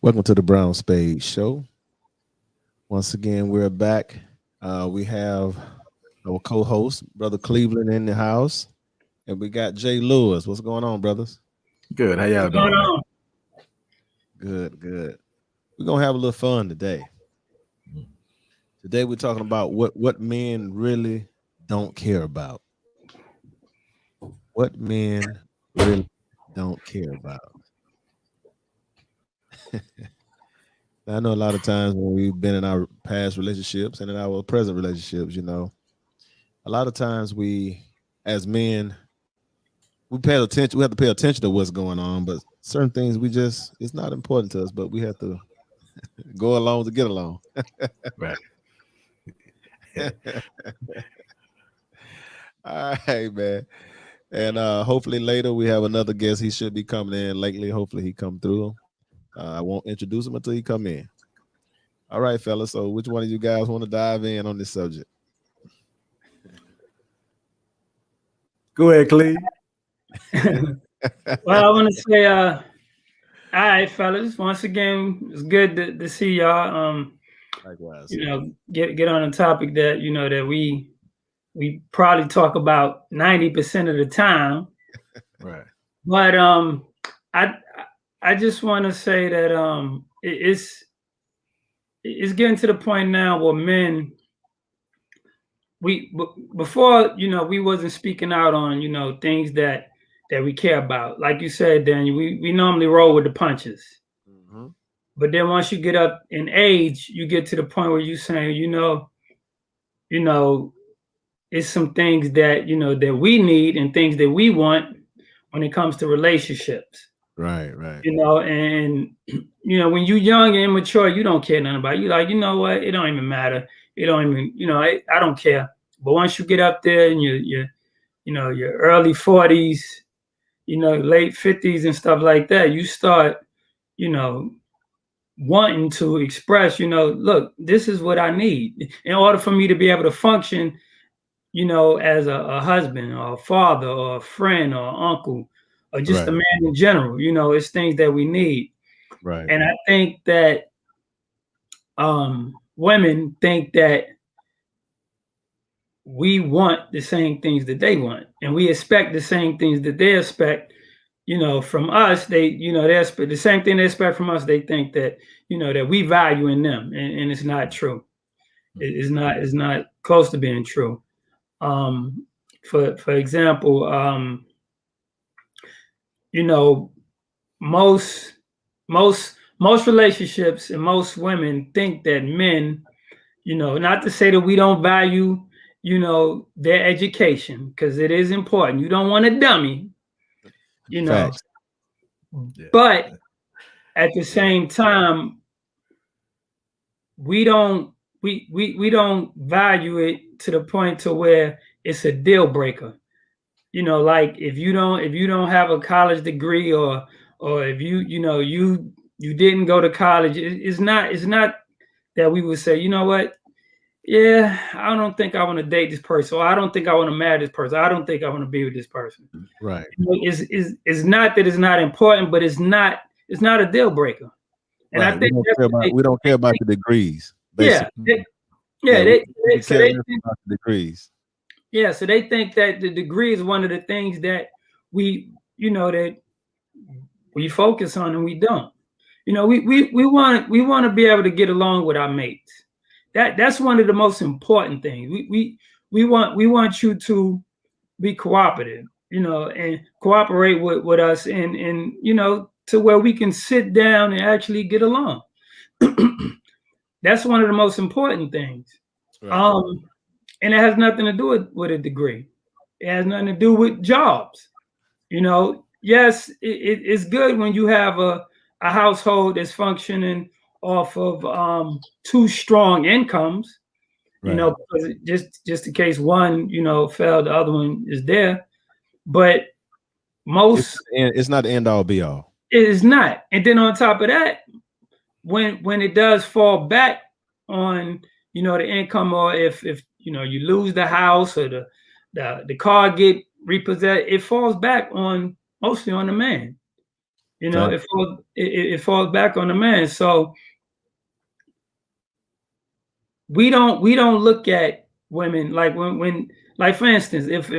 Welcome to the Brown Spade Show. Once again, we're back. We have our co-host, Brother Cleveland, in the house, and we got Jay Lewis. What's going on, brothers? Good. How y'all What's going doing, man? on? Good, good. We're gonna have a little fun today. Today, we're talking about what men really don't care about. What men really don't care about. I know a lot of times when we've been in our past relationships and in our present relationships, a lot of times we, as men, we pay attention. We have to pay attention to what's going on, but certain things it's not important to us, but we have to go along to get along. Right. All right, man. And hopefully later we have another guest. He should be coming in lately. Hopefully he come through. I won't introduce him until he come in. All right, fellas. So which one of you guys want to dive in on this subject? Go ahead, Cleve. Well, I want to say, all right, fellas. Once again, it's good to see y'all. Likewise. Get on a topic that that we probably talk about 90% of the time. Right. But I just want to say that it's getting to the point now where men before we wasn't speaking out on things that we care about. Like you said, Daniel, we normally roll with the punches. Mm-hmm. But then once you get up in age, you get to the point where you saying, it's some things that that we need and things that we want when it comes to relationships. Right. And when you're young and immature, you don't care nothing about it. You like, you know what? It don't even matter. It don't even, I don't care. But once you get up there and your early 40s, late 50s and stuff like that, you start, wanting to express, look, this is what I need in order for me to be able to function, as a husband or a father or a friend or uncle or just a man in general. It's things that we need. Right. And I think that women think that we want the same things that they want, and we expect the same things that they expect, from us. They expect the same thing they expect from us. They think that, that we value in them, and it's not true. It's not close to being true. For example, most relationships and most women think that men, not to say that we don't value, their education, because it is important. You don't want a dummy, Facts. but at the same time, we don't value it to the point to where it's a deal breaker. Like if you don't have a college degree, or if you didn't go to college, it's not that we would say, you know what, yeah, I don't think I want to date this person, or I don't think I want to marry this person, I don't think I want to be with this person. Right. It's not that it's not important, but it's not a deal breaker. And right. I think we don't care about the degrees. Basically. They care about the degrees. Yeah, so they think that the degree is one of the things that we focus on, and we don't. We want to be able to get along with our mates. That's one of the most important things. We want you to be cooperative, and cooperate with us, and to where we can sit down and actually get along. That's one of the most important things. Right. And it has nothing to do with a degree. It has nothing to do with jobs. Yes, it's good when you have a household that's functioning off of two strong incomes, right. Because just in case one, failed, the other one is there. But it's not the end all be all. It is not. And then on top of that, when it does fall back on, the income, or if you lose the house, or the car get repossessed, it falls back mostly on the man. You know, it falls back on the man. So we don't look at women like when like for instance, if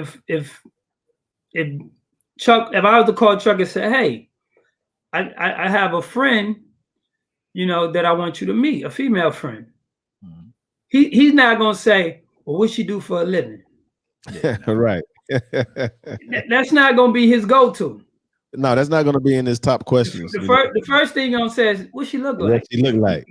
Chuck, if I was to call Chuck and say, hey, I have a friend, you know, that I want you to meet, a female friend. Mm-hmm. He's not gonna say, well, what she do for a living? Yeah. Right. That's not gonna be his go-to. No, that's not gonna be in his top questions. The first thing you're gonna say is, what she look like? What she look like?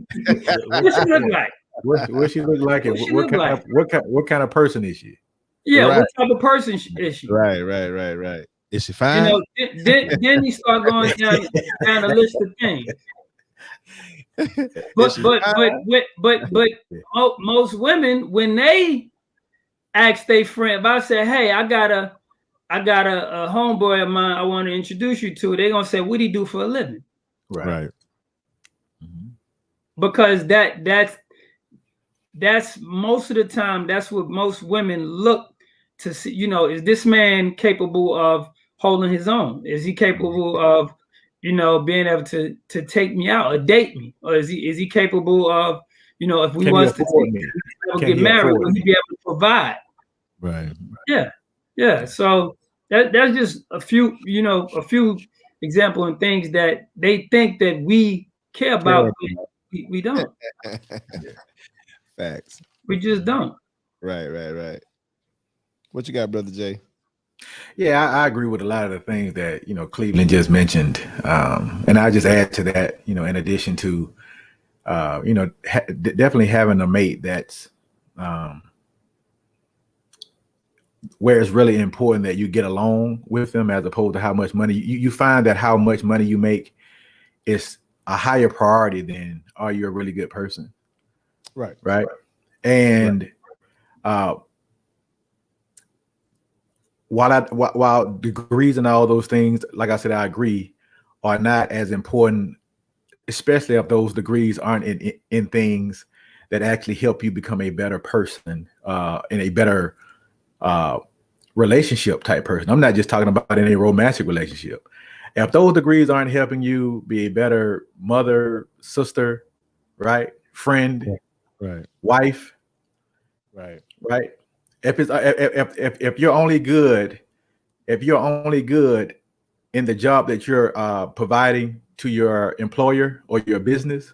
What she look like? What she look like? And what kind of person is she? Yeah, right. What type of person is she? Right. Is she fine? You know, then you start going down a list of things. But most women, when they ask their friend, if I say, hey, I got a homeboy of mine I want to introduce you to, they're gonna say, what do he do for a living? Right. Mm-hmm. Because that's most of the time, that's what most women look to see. You know, is this man capable of holding his own? Is he capable of, you know, being able to take me out or date me? Or is he capable of, you know, if we was to get married, will he be able to provide? Right. Yeah. So that's just a few example and things that they think that we care about. We don't. Facts. We just don't. Right. What you got, Brother Jay? Yeah, I agree with a lot of the things that, you know, Cleveland just mentioned. And I just add to that, you know, in addition to, you know, definitely having a mate that's where it's really important that you get along with them as opposed to how much money you find that how much money you make is a higher priority than are you a really good person. Right. And while degrees and all those things, like I said, I agree, are not as important, especially if those degrees aren't in things that actually help you become a better person, in a better relationship type person. I'm not just talking about in a romantic relationship. If those degrees aren't helping you be a better mother, sister, right, friend, right, wife, right. If you're only good, in the job that you're providing to your employer or your business,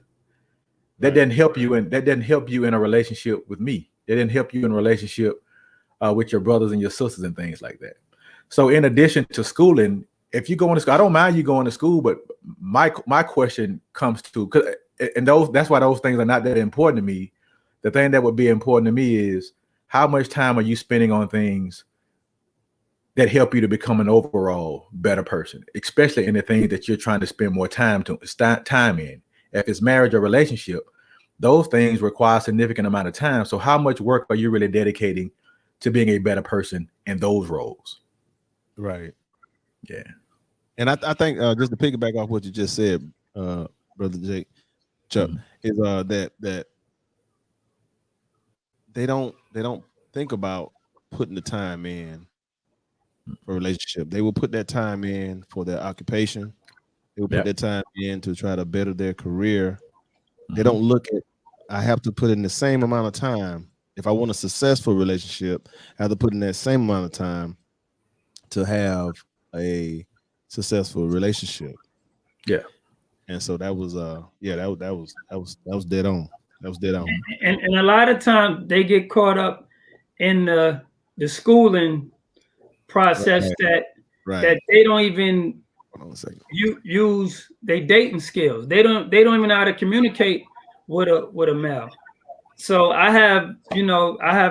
that doesn't help you, and that doesn't help you in a relationship with me. It didn't help you in a relationship with your brothers and your sisters and things like that. So, in addition to schooling, if you go into school, I don't mind you going to school, but my question comes to, that's why those things are not that important to me. The thing that would be important to me is how much time are you spending on things that help you to become an overall better person, especially in the things that you're trying to spend more time in. If it's marriage or relationship, those things require a significant amount of time. So how much work are you really dedicating to being a better person in those roles? Right. Yeah. And I think just to piggyback off what you just said, Brother Jake, Chuck, is that they don't think about putting the time in for a relationship. They will put that time in for their occupation. They will put that time in to try to better their career. They don't look at, I have to put in the same amount of time. If I want a successful relationship, I have to put in that same amount of time to have a successful relationship. Yeah. And so that was that was dead on. That was dead on. And a lot of times they get caught up in the schooling process that they don't even use their dating skills. They don't even know how to communicate with a male. So I have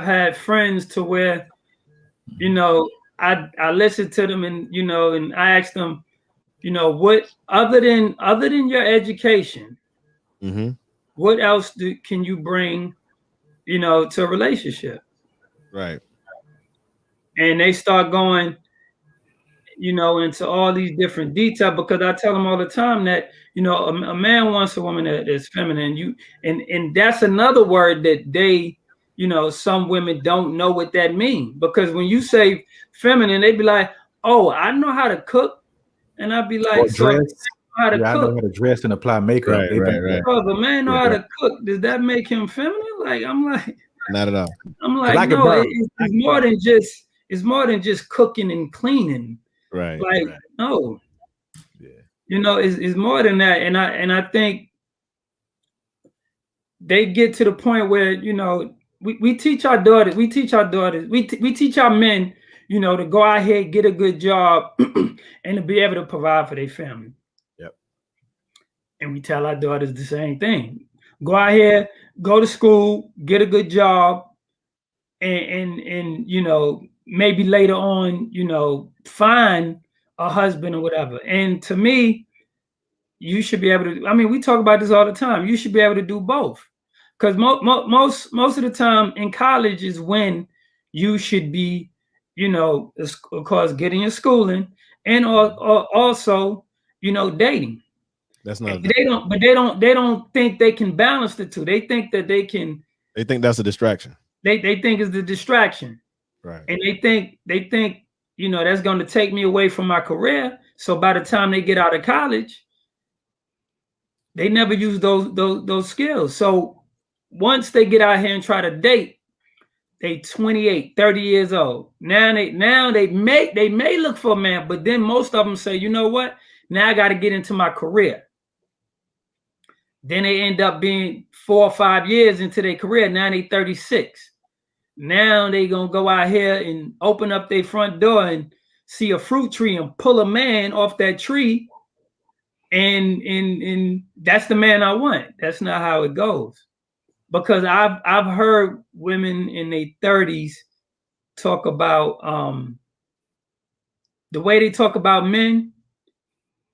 had friends to where, you know, I listen to them and, you know, and I ask them, you know, what other than your education, what else can you bring, you know, to a relationship? Right. And they start going, you know, into all these different details, because I tell them all the time that, you know, a man wants a woman that is feminine. And that's another word that they, you know, some women don't know what that means, because when you say feminine, they be like, oh, I know how to cook. And I'd be like, so how to I cook. know how to dress and apply makeup. Right, right, right. Because a man know how to cook, does that make him feminine? Like Not at all. I'm Because I like, can no, burn. it's more than just cooking and cleaning. Right. Like, no. Yeah. It's more than that. And I think they get to the point where, we teach our daughters, we teach our men, to go out here, get a good job, and to be able to provide for their family. Yep. And we tell our daughters the same thing. Go out here, go to school, get a good job, and maybe later on, find a husband or whatever. And to me, you should be able to. I mean, we talk about this all the time. You should be able to do both, because most of the time in college is when you should be, of course, getting your schooling and or also, dating. That's not. They don't think they can balance the two. They think that they can. They think that's a distraction. They think it's the distraction, right? And they think that's going to take me away from my career. So by the time they get out of college, they never use those skills. So once they get out here and try to date, they 28, 30 years old. Now they may look for a man, but then most of them say, you know what? Now I got to get into my career. Then they end up being 4 or 5 years into their career. Now they 36. Now they gonna go out here and open up their front door and see a fruit tree and pull a man off that tree. And that's the man I want. That's not how it goes. Because I've heard women in their 30s talk about the way they talk about men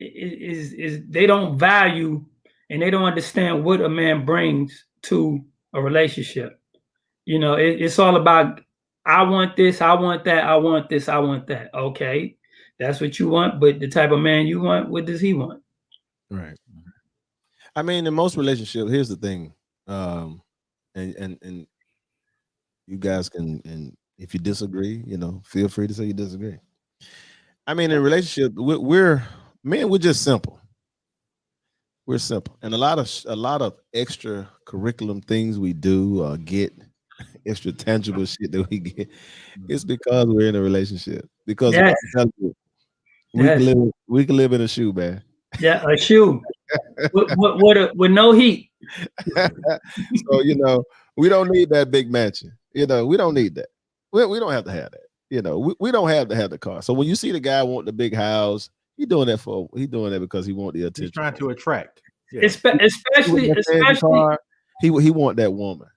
is they don't value and they don't understand what a man brings to a relationship. It's all about, I want this, I want that, I want this, I want that. Okay, that's what you want, but the type of man you want, what does he want? Right. I mean, in most relationships, here's the thing, and you guys can, and if you disagree, feel free to say you disagree. I mean, in a relationship, we're just simple. We're simple, and a lot of extra curriculum things we do get extra tangible shit that we get. It's because we're in a relationship. Because we can live in a shoe, man. Yeah, a shoe with no heat. So we don't need that big mansion. We don't need that. We don't have to have that. We don't have to have the car. So when you see the guy want the big house, he's doing that because he want the attention. He's trying to attract. Yeah. Especially he want that woman.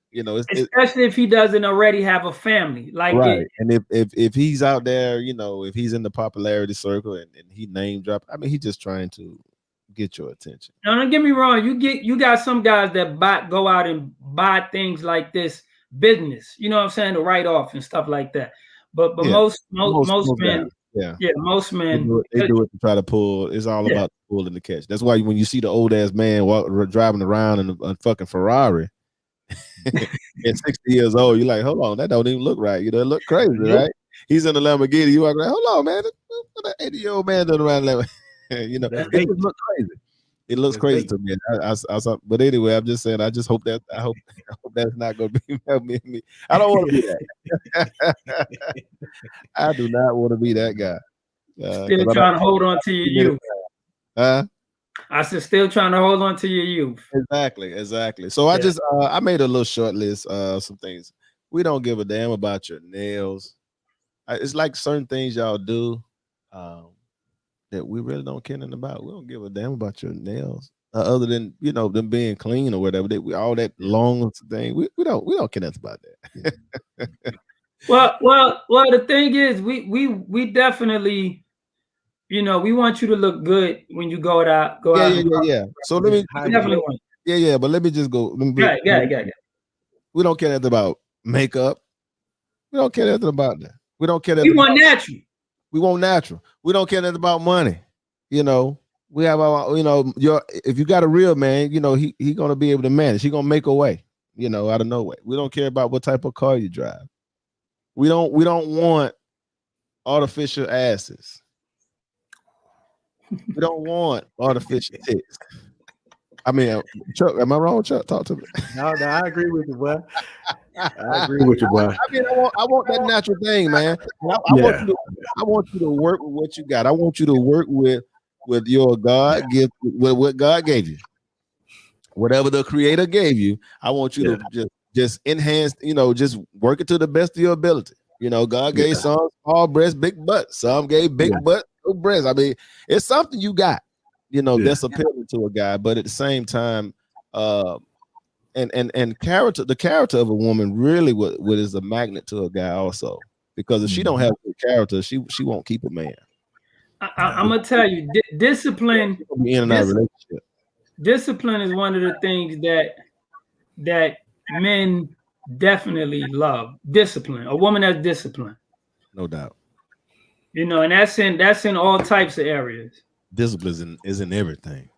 Especially if he doesn't already have a family, like right. And if he's out there, if he's in the popularity circle and he name drop, I mean, he's just trying to get your attention. Now, don't get me wrong. You got some guys that go out and buy things like this business. You know what I'm saying? To write off and stuff like that. But most men, most men they do it to try to pull. It's all about pulling the catch. That's why when you see the old ass man driving around in a fucking Ferrari at 60 years old, you're like, hold on, that don't even look right. It look crazy, right? He's in the Lamborghini. You walk around, hold on, man. What that 80-year-old man doing around Lamborghini? It just looks crazy. It looks crazy to me. But anyway, I'm just saying. I hope that's not going to be me. I don't want to be that. I do not want to be that guy. Still trying to hold on to your youth. I said, still trying to hold on to your youth. Exactly. So I made a little short list of some things. We don't give a damn about your nails. It's like certain things y'all do. That we really don't care nothing about. We don't give a damn about your nails, other than them being clean or whatever. All that long thing. We don't care nothing about that. well. The thing is, we definitely, we want you to look good when you go out. Yeah. So let me definitely want. Yeah. But let me just go. Yeah. We don't care nothing about makeup. We don't care nothing about that. We don't care. We want natural. We want natural. We don't care nothing about money. We have our, if you got a real man, he gonna be able to manage. He gonna make a way, out of nowhere. We don't care about what type of car you drive. We don't want artificial asses. We don't want artificial tits. I mean, Chuck, am I wrong, Chuck? Talk to me. No, I agree with you, boy. I agree with you, boy. I mean, I want that natural thing, man. Yeah. I want you to work with what you got. I want you to work with your God gift, with what God gave you, whatever the Creator gave you. I want you to just enhance, just work it to the best of your ability. God gave some small breasts, big butt. Some gave big butt, no breasts. I mean, it's something you got, that's appealing to a guy. But at the same time, and character, the character of a woman really what is a magnet to a guy also. Because if she don't have good character, she won't keep a man. I'm gonna tell you, discipline. In and out relationship. Discipline is one of the things that men definitely love. Discipline. A woman that's disciplined. No doubt. And that's in all types of areas. Discipline is in everything.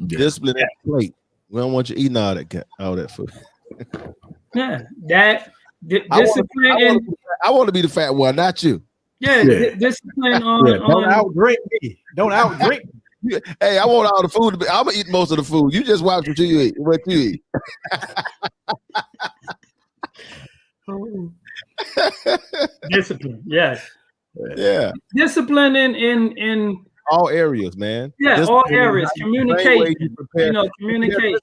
Discipline in the plate. We don't want you eating all that food. Yeah, discipline. I want to be the fat one, not you. Yeah, discipline on. Don't outdrink me. Don't outdrink me. Hey, I want all the food. I'm gonna eat most of the food. You just watch what you eat. What you eat. Discipline, yes. Yeah. Discipline in all areas, man. Yeah, discipline all areas. Communication. Communication.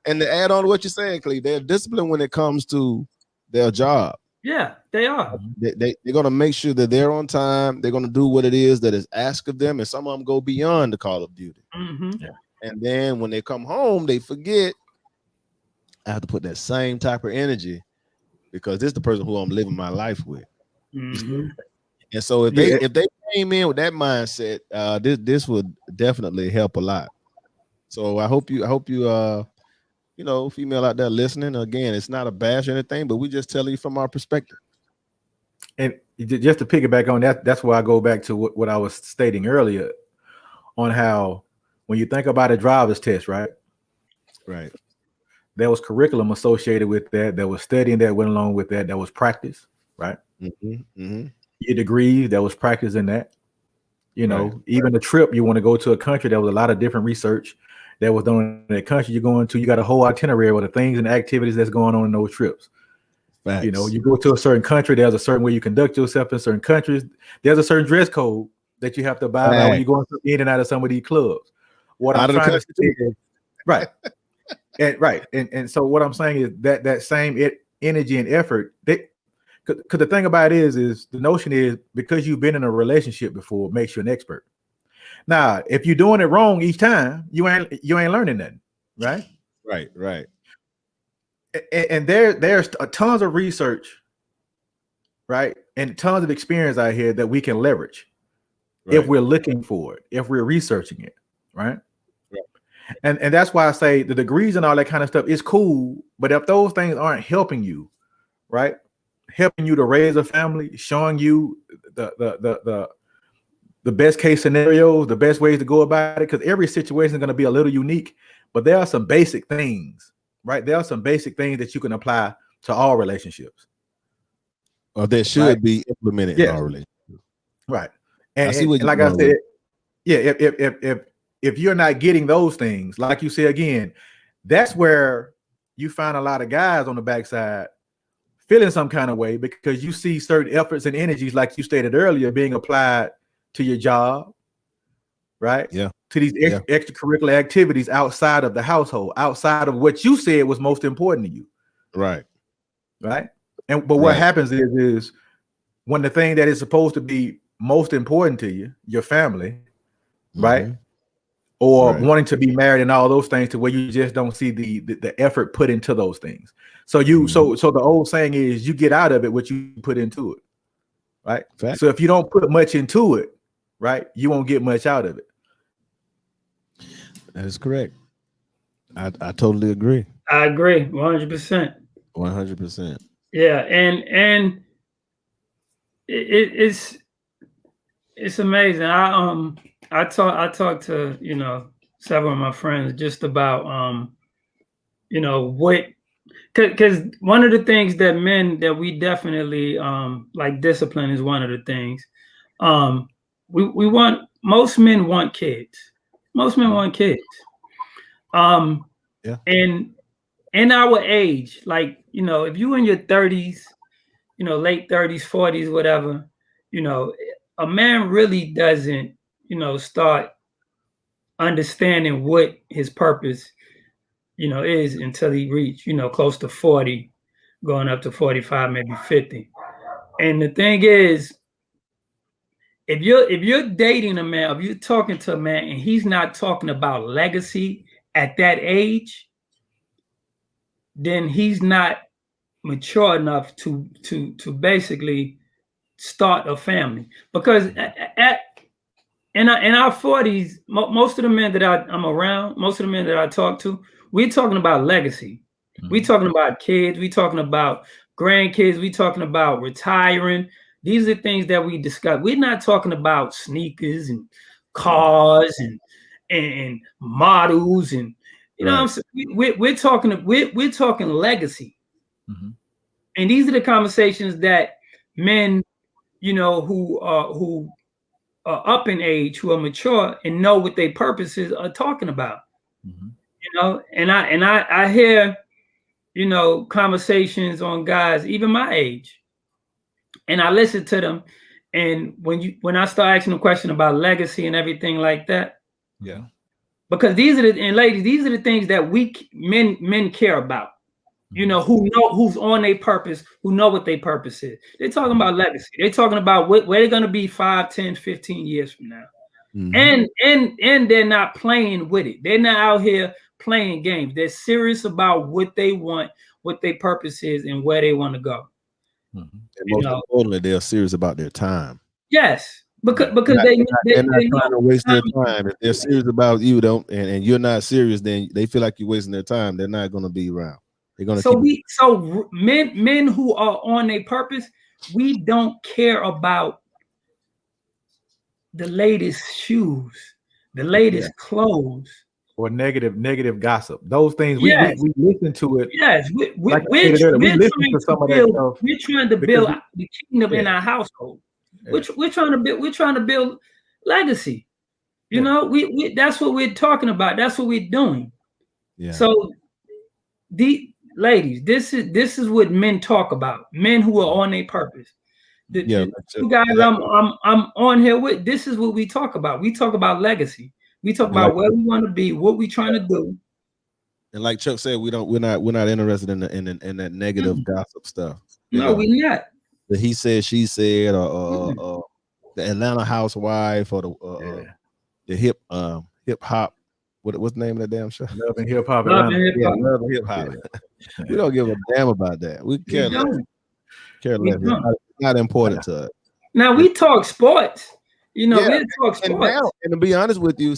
And to add on to what you're saying, Cleve, they're disciplined when it comes to their job. Yeah, they are. They're gonna make sure that they're on time. They're gonna do what it is that is asked of them, and some of them go beyond the call of duty. And then when they come home, they forget. I have to put that same type of energy because this is the person who I'm living my life with. And so if they came in with that mindset, this would definitely help a lot. So I hope you female out there listening, again, it's not a bash or anything, but we just tell you from our perspective. And just to piggyback on that, that's why I go back to what I was stating earlier on how when you think about a driver's test, right? There was curriculum associated with that. There was studying that went along with that. There was practice, right? Your degrees, there was practice in that. Even the trip you want to go to a country, there was a lot of different research that was done in that country you're going to. You got a whole itinerary with the things and activities that's going on in those trips. Facts. You go to a certain country, there's a certain way you conduct yourself in certain countries. There's a certain dress code that you have to abide by when you go in and out of some of these clubs. What I'm trying to say is, right. And so what I'm saying is that same energy and effort, because the thing about it is the notion is because you've been in a relationship before makes you an expert. Now, if you're doing it wrong each time, you ain't learning nothing, right? Right. And there's tons of research, right, and tons of experience out here that we can leverage if we're looking for it, if we're researching it, right? And that's why I say the degrees and all that kind of stuff is cool, but if those things aren't helping you, right, helping you to raise a family, showing you the best case scenarios, the best ways to go about it, because every situation is going to be a little unique, but there are some basic things, right? There are some basic things that you can apply to all relationships. Or that should be implemented in all relationships. Right. And like I said, if you're not getting those things, like you say again, that's where you find a lot of guys on the backside feeling some kind of way because you see certain efforts and energies, like you stated earlier, being applied to your job, right? Yeah. To these extracurricular activities outside of the household, outside of what you said was most important to you. Right. But what happens is when the thing that is supposed to be most important to you, your family, right? Or wanting to be married and all those things, to where you just don't see the effort put into those things. So so the old saying is you get out of it what you put into it, right? Fact. So if you don't put much into it, right, you won't get much out of it. That is correct. I totally agree. I agree 100%. 100%. Yeah, and it's amazing. I talked to several of my friends just about what, because one of the things that men that we definitely like, discipline is one of the things. We want most men want kids. Most men want kids. Yeah. And in our age, like, you know, if you in your 30s, you know, late 30s, 40s, whatever, you know, a man really doesn't, you know, start understanding what his purpose, you know, is until he reach, you know, close to 40, going up to 45, maybe 50. And the thing is, if you're dating a man, if you're talking to a man and he's not talking about legacy at that age, then he's not mature enough to basically start a family. Because in our 40s, most of the men that I'm around, most of the men that I talk to, we're talking about legacy. We're talking about kids. We're talking about grandkids. We're talking about retiring. These are things that we discuss. We're not talking about sneakers and cars and models and you know what I'm saying. We're talking legacy. And these are the conversations that men, you know, who are up in age, who are mature and know what their purposes are talking about. You know, and I hear, you know, conversations on guys even my age, and I listen to them. And when I start asking them question about legacy and everything like that, yeah, because these are and ladies, these are the things that we men care about. You know, who know who's on their purpose, who know what their purpose is. They're talking about legacy. They're talking about where they're going to be 5, 10, 15 years from now. And they're not playing with it. They're not out here playing games. They're serious about what they want, what their purpose is, and where they want to go. And most importantly, they're serious about their time. Yes, because they're not trying to waste their time. If they're serious about you, and you're not serious, then they feel like you're wasting their time. They're not going to be around. They're going to so men who are on a purpose, we don't care about the latest shoes, the latest clothes, or negative gossip. Those things we listen to it. Yes, we're trying to build the kingdom in our household. We're trying to build legacy. You know, we that's what we're talking about. That's what we're doing. Yeah. So the ladies, this is what men talk about. Men who are on their purpose. The two guys I'm on here with, this is what we talk about. We talk about legacy. We talk about where we want to be, what we're trying to do. And like Chuck said, we're not interested in that negative gossip stuff. No, we're not. The he said, she said, or the Atlanta housewife, or the hip hop. What's the name of that damn show? Love and Hip Hop. Love and Hip Hop. We don't give a damn about that. We care less. It's not important to us. Now we talk sports. You know, we talk sports. And to be honest with you,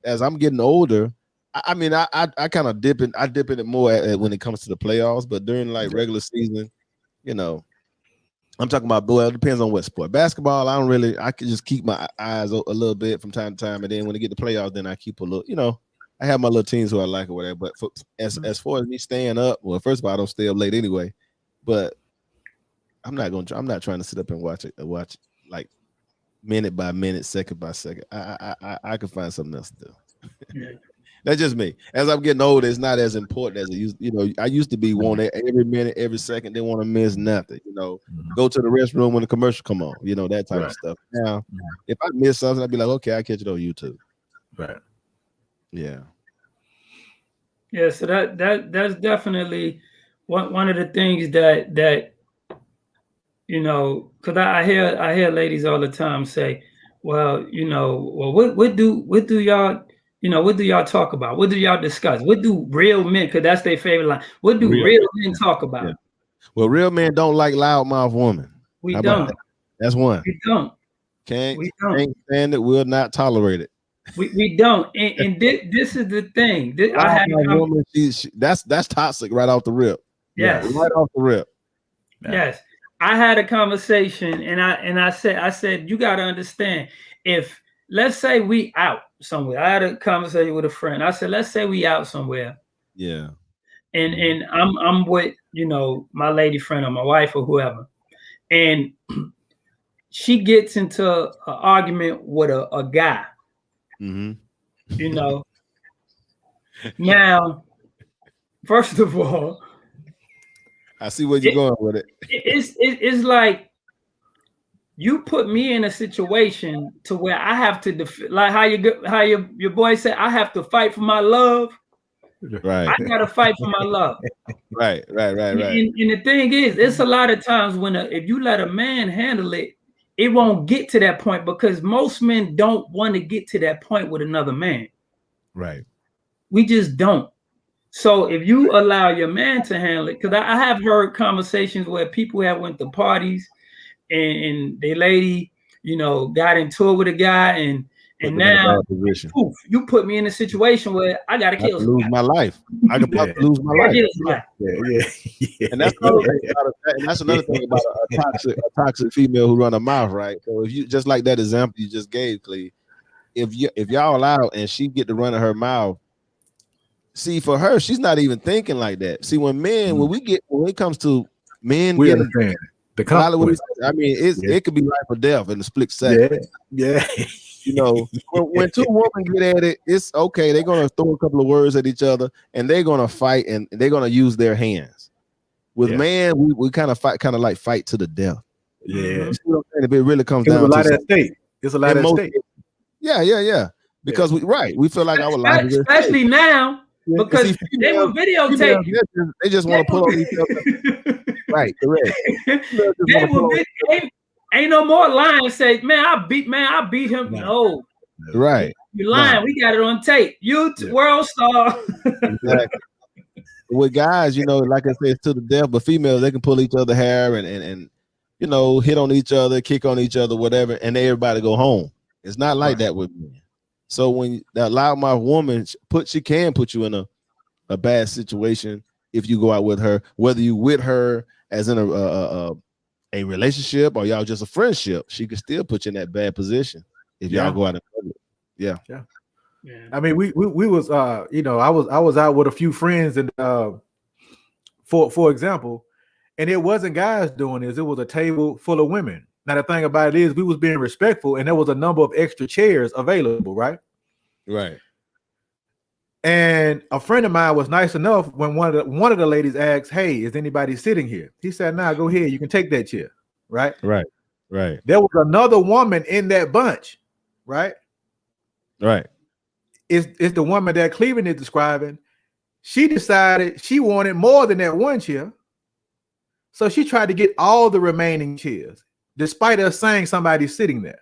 as I'm getting older, I mean, I kind of dip in it more when it comes to the playoffs, but during like regular season, you know, I'm talking about, well, it depends on what sport. Basketball, I can just keep my eyes a little bit from time to time, and then when it get to playoffs, then I keep a little, you know, I have my little teams who I like or whatever. But as far as me staying up, well, first of all, I don't stay up late anyway, but I'm not trying to sit up and watch like minute by minute, second by second. I could find something else to do. Yeah. That's just me. As I'm getting older, it's not as important as it used. You know, I used to be wanting every minute, every second. They want to miss nothing. You know, go to the restroom when the commercial come on. You know, that type of stuff. Now, if I miss something, I'd be like, okay, I'll catch it on YouTube. Right. Yeah. Yeah. So that's definitely one of the things that you know, because I hear ladies all the time say, well, you know, well, what do y'all, you know, what do y'all talk about? What do y'all discuss? What do real men, because that's their favorite line. What do real men talk about? Yeah. Well, real men don't like loudmouth women. We don't. That? That's one. We don't. Can't stand it. We'll not tolerate it. We don't. And this is the thing. I have woman, that's toxic right off the rip. Yes. Yeah, right off the rip. Yeah. Yes. I had a conversation and I said, you got to understand, if let's say we out somewhere. I had a conversation with a friend. I said, let's say we out somewhere. Yeah. And I'm with, you know, my lady friend or my wife or whoever. And she gets into an argument with a guy. Mm-hmm. You know, now, first of all, I see where you're going with it. It's like you put me in a situation to where I have to like how your boy said, I have to fight for my love. Right. I gotta fight for my love. Right. And the thing is, it's a lot of times when if you let a man handle it, it won't get to that point because most men don't want to get to that point with another man. Right. We just don't. So if you allow your man to handle it, because I have heard conversations where people have went to parties and the lady, you know, got into it with a guy and now poof, you put me in a situation where I gotta kill lose my life. I could probably lose my life. Yeah. And that's another thing about and that's another thing about a toxic female who run a mouth, right? So if you just like that example you just gave, Cleve, if y'all out and she get to run her mouth, see, for her, she's not even thinking like that. See, when it comes to men we getting understand the consequence. I mean, it could be life or death in a split second. Yeah. You know, when two women get at it, it's okay. They're gonna throw a couple of words at each other and they're gonna fight and they're gonna use their hands. With man, we kind of fight to the death. Yeah. You see what I'm saying? If it really comes down to a lot at stake. It's a lot at stake. Yeah. Because we feel like our life is especially now. Because they will videotape you. They just want to pull on each other. Right, correct. Ain't no more lying. Say, man, I beat him. No. Right. You're lying. We got it on tape. You world star. Exactly. With guys, you know, like I said, it's to the death, but females, they can pull each other hair and you know, hit on each other, kick on each other, whatever, and everybody go home. It's not like that with men. So when that loudmouth woman she can put you in a bad situation if you go out with her, whether you with her as in a relationship or y'all just a friendship, she could still put you in that bad position if y'all go out in public. Yeah. I mean, we was you know, I was out with a few friends and for example, and it wasn't guys doing this, it was a table full of women. Now the thing about it is we was being respectful and there was a number of extra chairs available, right? Right. And a friend of mine was nice enough when one of the ladies asked, "Hey, is anybody sitting here?" He said, "Nah, go ahead, you can take that chair." Right. There was another woman in that bunch, right? It's the woman that Cleveland is describing. She decided she wanted more than that one chair. So she tried to get all the remaining chairs, despite us saying somebody's sitting there.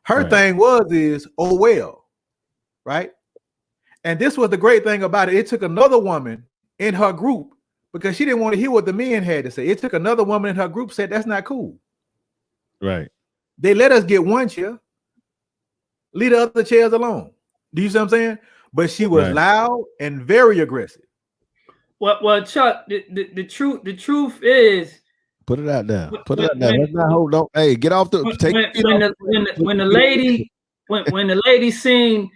Her thing is, oh well, right? And this was the great thing about it. It took another woman in her group because she didn't want to hear what the men had to say. It took another woman in her group said, that's not cool. Right. They let us get one chair, leave the other chairs alone. Do you see what I'm saying? But she was loud and very aggressive. Well, Chuck, the truth is, put it out there. Let's not hold on. Hey, get off the when the lady seen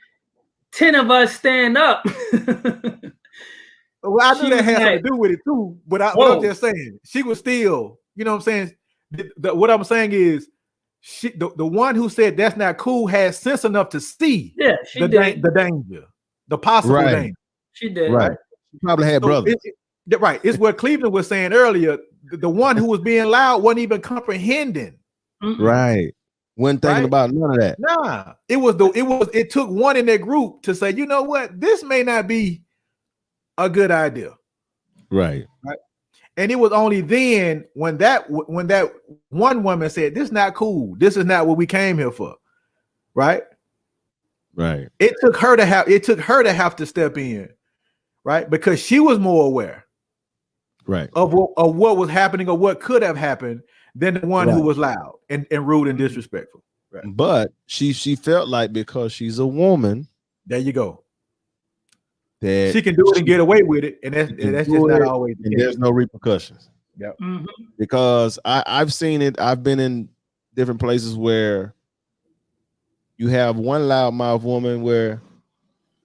10 of us stand up. Well, I knew that had something to do with it too, but I'm just saying she was still, you know what I'm saying? What I'm saying is the one who said that's not cool had sense enough to see the danger, the possible danger. She did. Right. She probably had brothers. It's what Cleveland was saying earlier. The one who was being loud wasn't even comprehending. Right. Wasn't thinking about none of that. Nah. It took one in that group to say, you know what, this may not be a good idea. Right. And it was only then when that one woman said, this is not cool. This is not what we came here for. Right. It took her to have to step in, right? Because she was more aware of what was happening or what could have happened than the one who was loud and rude and disrespectful. Right. But she felt like because she's a woman, there you go, that she can do it and get away with it, and that's just not always the case. There's no repercussions. Yeah. Because I've seen it. I've been in different places where you have one loudmouth woman where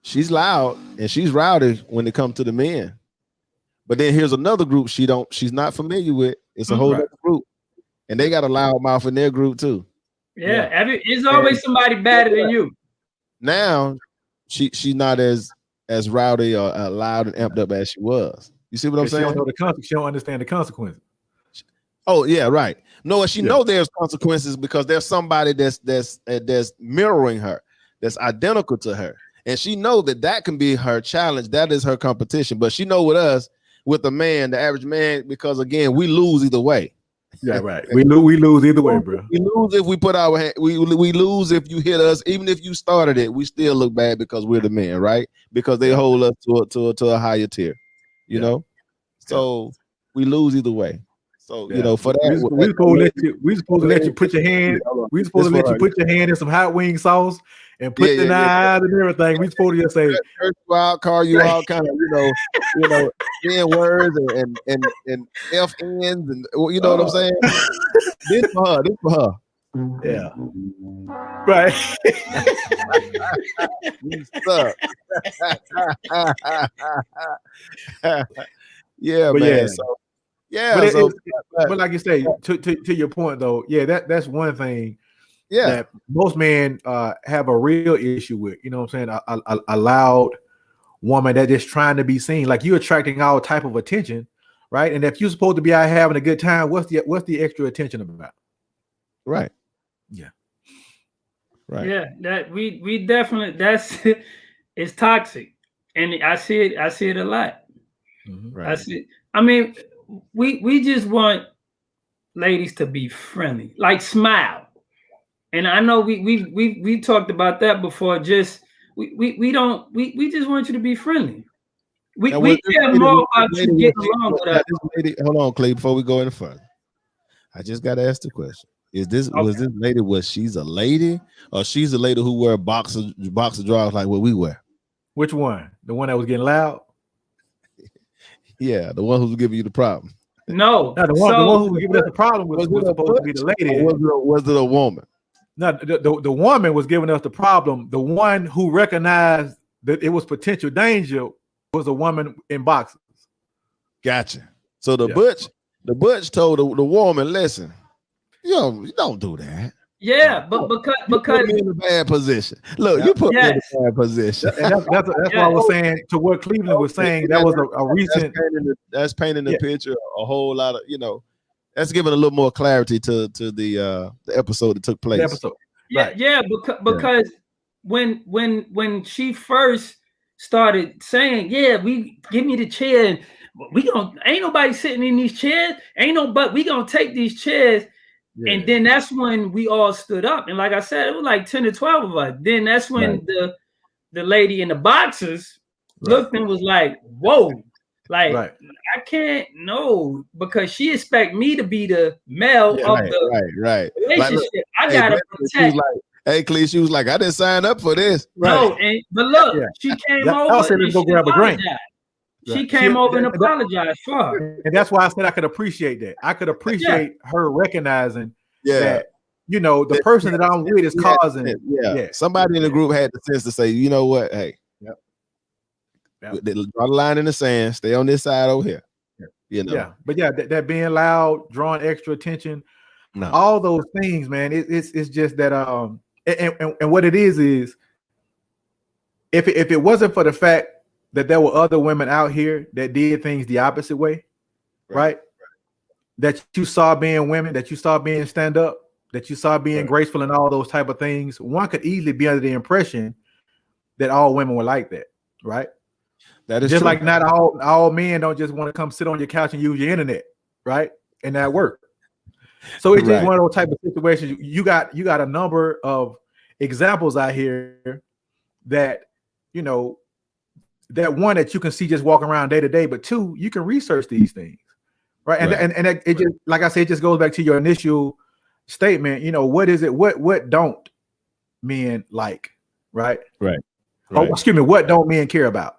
she's loud and she's rowdy when it comes to the men. But then here's another group she's not familiar with. It's a whole other group. and they got a loud mouth in their group too. Yeah, it's always somebody better than you. Now, she not as rowdy or loud and amped up as she was. You see what I'm saying? She don't know the consequences. She don't understand the consequences. Oh yeah, right. No, she know there's consequences because there's somebody that's mirroring her, that's identical to her, and she know that can be her challenge. That is her competition. But she know with us, with the man, the average man, because again, we lose either way. Yeah, right. We lose either way, bro. We lose if we put our hand. We lose if you hit us. Even if you started it, we still look bad because we're the men, right? Because they hold us to a higher tier, you know. So we lose either way. So you know, for that, we supposed to let you put your hand. We supposed to let you put your hand in some hot wing sauce and put the knives and everything. We supposed to just say, call you all kind of you know, N words and F ends and you know what I'm saying. This for her. Yeah. Right. You suck. Yeah, but man. Yeah. So, yeah. But like you say, to your point though, that's one thing. Yeah. That most men have a real issue with. You know what I'm saying? A loud woman that just trying to be seen. Like you're attracting all type of attention, right? And if you're supposed to be out having a good time, what's the extra attention about? Right. Yeah. Right. Yeah, that we definitely it's toxic. And I see it a lot. Mm-hmm. Right. I mean, we just want ladies to be friendly, like smile. And I know we talked about that before. Just we just want you to be friendly. We care more about you getting along with us. Hold on, Clay, before we go any further. I just gotta ask the question. Was this lady, was she's a lady, or she's a lady who wear boxer drawers like what we wear? Which one? The one that was getting loud? Yeah, the one who's giving you the problem. No, the one who was giving us the problem was supposed to be the lady. Was it a woman? No, the woman was giving us the problem. The one who recognized that it was potential danger was a woman in boxes. Gotcha. So the butch told the woman, listen, you don't do that. Yeah, but because you put me in a bad position. Look, you put me in a bad position. And that's why I was saying to what Cleveland was saying. That was a recent. That's painting the picture a whole lot of, that's giving a little more clarity to the episode that took place. The episode. Yeah, right. Yeah, because when she first started saying, we give me the chair and ain't nobody sitting in these chairs, but we gonna take these chairs. Yeah. And then that's when we all stood up. And like I said, it was like 10 to 12 of us. Then that's when the lady in the boxes looked and was like, whoa, like I can't know, because she expect me to be the male of the relationship. Like, I gotta protect. Hey, Clee, she was like, I didn't sign up for this. No, but look, she came over and go grab a drink. She came over and apologized for her. And that's why I said I could appreciate that. I could appreciate her recognizing that, the person that I'm with is causing. Somebody in the group had the sense to say, you know what? Hey, draw the line in the sand, stay on this side over here. But that being loud, drawing extra attention, all those things, man, it's just that and what it is if it wasn't for the fact that there were other women out here that did things the opposite way, right? That you saw being women, that you saw being stand up, that you saw being graceful and all those type of things, one could easily be under the impression that all women were like that, right? That is just true. Like not all men don't just want to come sit on your couch and use your internet, right? And that work. So it's just one of those type of situations. You got a number of examples out here that, that one that you can see just walking around day to day, but two, you can research these things, right? And it just, like I said, it just goes back to your initial statement. What is it? What don't men like, right? Right. Oh, excuse me. What don't men care about?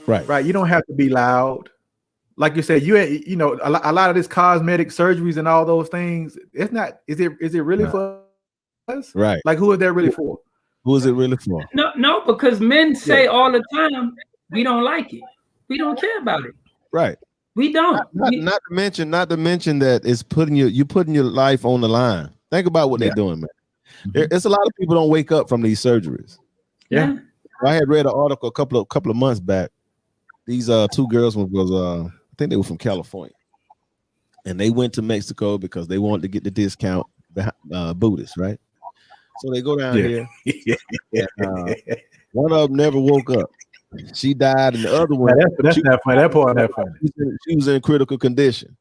Right. You don't have to be loud, like you said. A lot of this cosmetic surgeries and all those things. It's not. Is it really for us? Right. Like, who is that really for? Who is it really for? No, because men say all the time, we don't like it. We don't care about it. Right. We don't. Not to mention that it's putting your life on the line. Think about what they're doing, man. It's a lot of people don't wake up from these surgeries. Yeah. I had read an article a couple of months back. These two girls was I think they were from California, and they went to Mexico because they wanted to get the discount Buddhists, right? So they go down here. And, one of them never woke up. She died, and the other one that's not funny. That part not funny. She was in critical condition.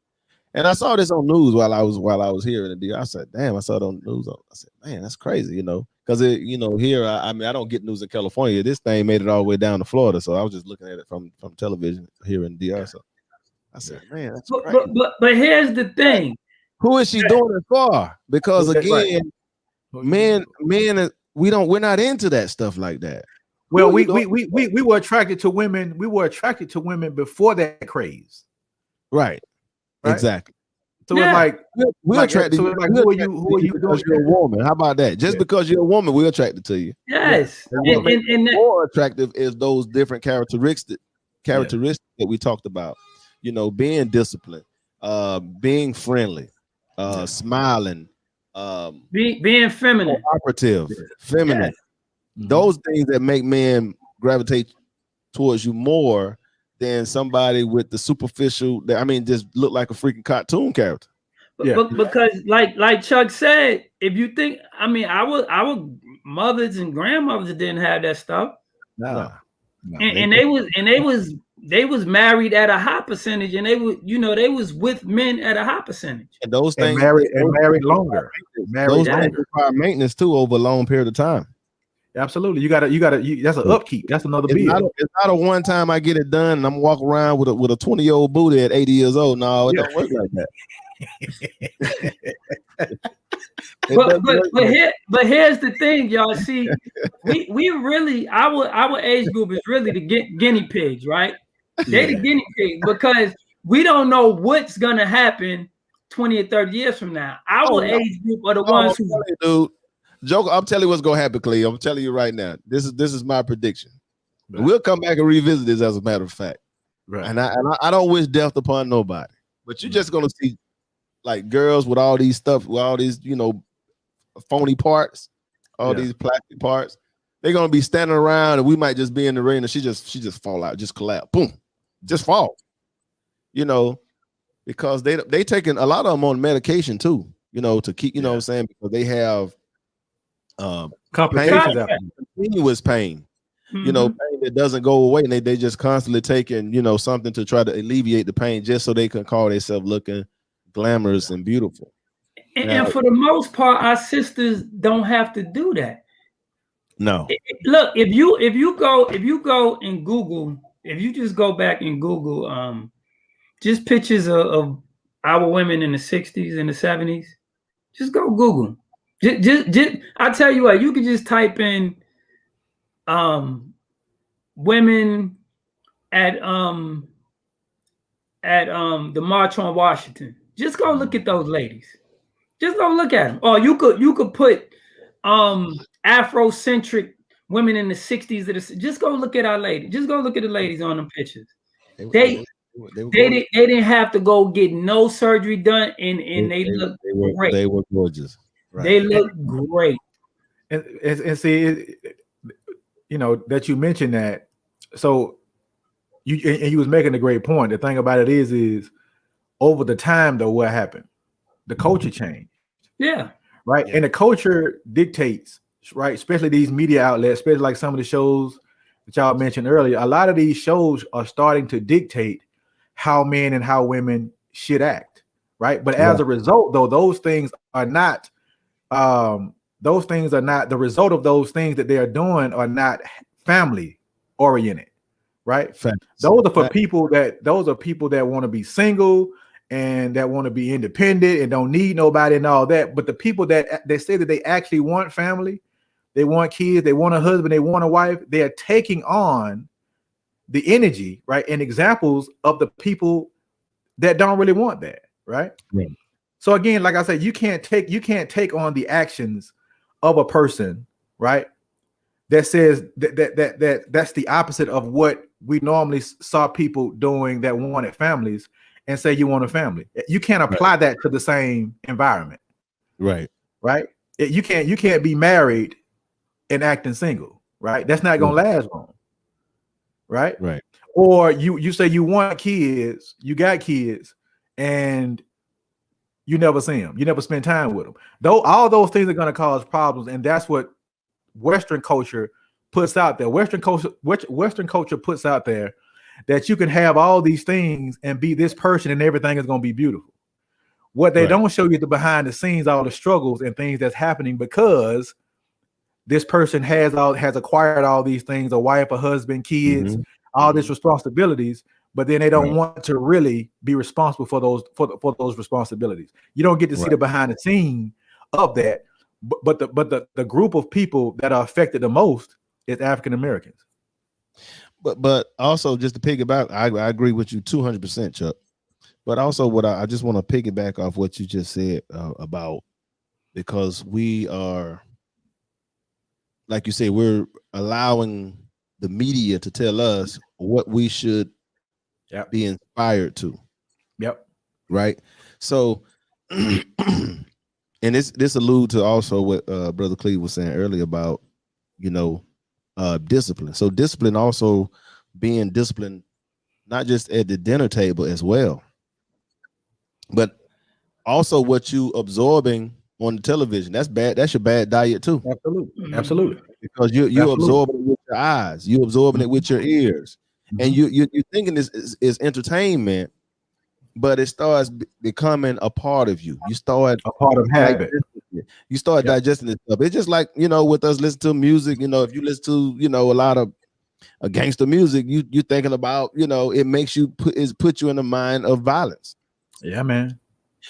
And I saw this on news while I was here in the DR. I said, "Damn!" I saw it on the news. I said, "Man, that's crazy," because here I mean I don't get news in California. This thing made it all the way down to Florida, so I was just looking at it from television here in DR. So I said, "Man, that's crazy." But here's the thing: who is she doing it for? Because again, men, we're not into that stuff like that. Well, we were attracted to women. We were attracted to women before that craze. Right. Exactly. So it's like we're attracted. So it's like, who are you because you're a woman? How about that? Just because you're a woman, we're attracted to you. Yes. And more attractive is those different characteristics that we talked about. Being disciplined, being friendly, smiling, being feminine, cooperative, feminine. Yes. Those things that make men gravitate towards you more than somebody with the superficial. Just look like a freaking cartoon character. But because, like Chuck said, if you think, our mothers and grandmothers didn't have that stuff. No. And they was married at a high percentage, and they was with men at a high percentage. And those things married longer. Those things require maintenance too over a long period of time. Absolutely, you gotta. That's an upkeep. That's another bill. It's not a one time I get it done and I'm walking around with a 20-year-old booty at 80 years old. No, it don't work like that. but here's the thing, y'all. See, we really our age group is really the guinea pigs, right? They the guinea pigs because we don't know what's gonna happen 20 or 30 years from now. Our age group are the ones who. Dude. Joker, I'm telling you what's gonna happen, Cleo. I'm telling you right now. This is my prediction. Right. We'll come back and revisit this as a matter of fact. Right. And I don't wish death upon nobody. But you're just gonna see like girls with all these stuff, with all these, phony parts, all these plastic parts. They're gonna be standing around and we might just be in the ring and she just fall out, just collapse, boom, just fall. Because they taking a lot of them on medication too, to keep, what I'm saying, because they have complications, continuous pain, pain that doesn't go away, and they just constantly taking something to try to alleviate the pain just so they can call themselves looking glamorous and beautiful. And for the most part, our sisters don't have to do that. No. Look, if you go and Google, if you just go back and Google just pictures of our women in the 60s and the 70s, just go Google. Just I tell you what, you can just type in women at the March on Washington. Just go look at those ladies. Just go look at them. Or you could put Afrocentric women in the 60s. Just go look at our ladies. Just go look at the ladies on them pictures. They didn't have to go get no surgery done, and they look great. They were gorgeous. Right. They look great. And see, that you mentioned that. So you was making a great point. The thing about it is over the time though, what happened? The culture changed. Yeah. Right. Yeah. And the culture dictates, right? Especially these media outlets, especially like some of the shows that y'all mentioned earlier. A lot of these shows are starting to dictate how men and how women should act. Right. But as a result, though, those things are not the result of those things that they are doing are not family oriented, right? Those are people that want to be single and that want to be independent and don't need nobody and all that. But the people that they say that they actually want family, they want kids, they want a husband, they want a wife, they are taking on the energy, right? And examples of the people that don't really want that, right? Right. So again, like I said, you can't take on the actions of a person, right? That says that's the opposite of what we normally saw people doing that wanted families, and say you want a family. You can't apply that to the same environment. Right. Right. You can't be married and acting single. Right. That's not going to last long. Right. Right. Or you say you want kids, you got kids, and you never see them. You never spend time with them. Though all those things are going to cause problems, and that's what Western culture puts out there. Western culture puts out there that you can have all these things and be this person, and everything is going to be beautiful. What they don't show you the behind the scenes, all the struggles and things that's happening because this person has acquired all these things: a wife, a husband, kids, all these responsibilities. But then they don't want to really be responsible for those responsibilities. You don't get to see the behind the scene of that. But the group of people that are affected the most is African Americans. But also, just to piggyback, I agree with you 200%, Chuck. But also, what I just want to piggyback off what you just said about, because we are, like you say, we're allowing the media to tell us what we should be inspired to. Yep. Right. So, and this alludes to also what Brother Cleve was saying earlier about, discipline. So discipline, also being disciplined, not just at the dinner table as well, but also what you absorbing on the television. That's bad. That's your bad diet too. Absolutely. Because you absorbing it with your eyes, you absorbing it with your ears, and you thinking this is entertainment, but it starts becoming a part of you. You start a part of habit. You start digesting this stuff. It's just like, with us listening to music. If you listen to a lot of gangster music, you thinking about it makes you put you in the mind of violence. Yeah, man.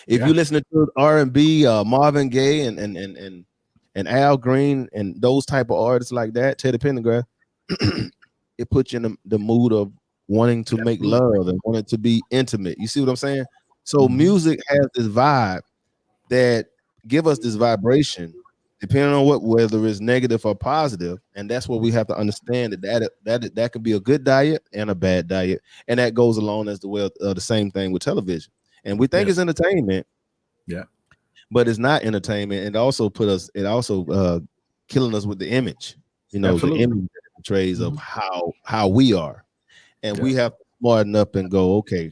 If you listening to R&B, Marvin Gaye and Al Green and those type of artists like that, Teddy Pendergrass, it puts you in the mood of wanting to make love and wanting to be intimate. You see what I'm saying? So music has this vibe that give us this vibration, depending on whether it's negative or positive, and that's what we have to understand, that can be a good diet and a bad diet, and that goes along as the same thing with television. And we think it's entertainment, but it's not entertainment. It also killing us with the image, the image that portrays of how we are, and we have to smarten up and go, okay,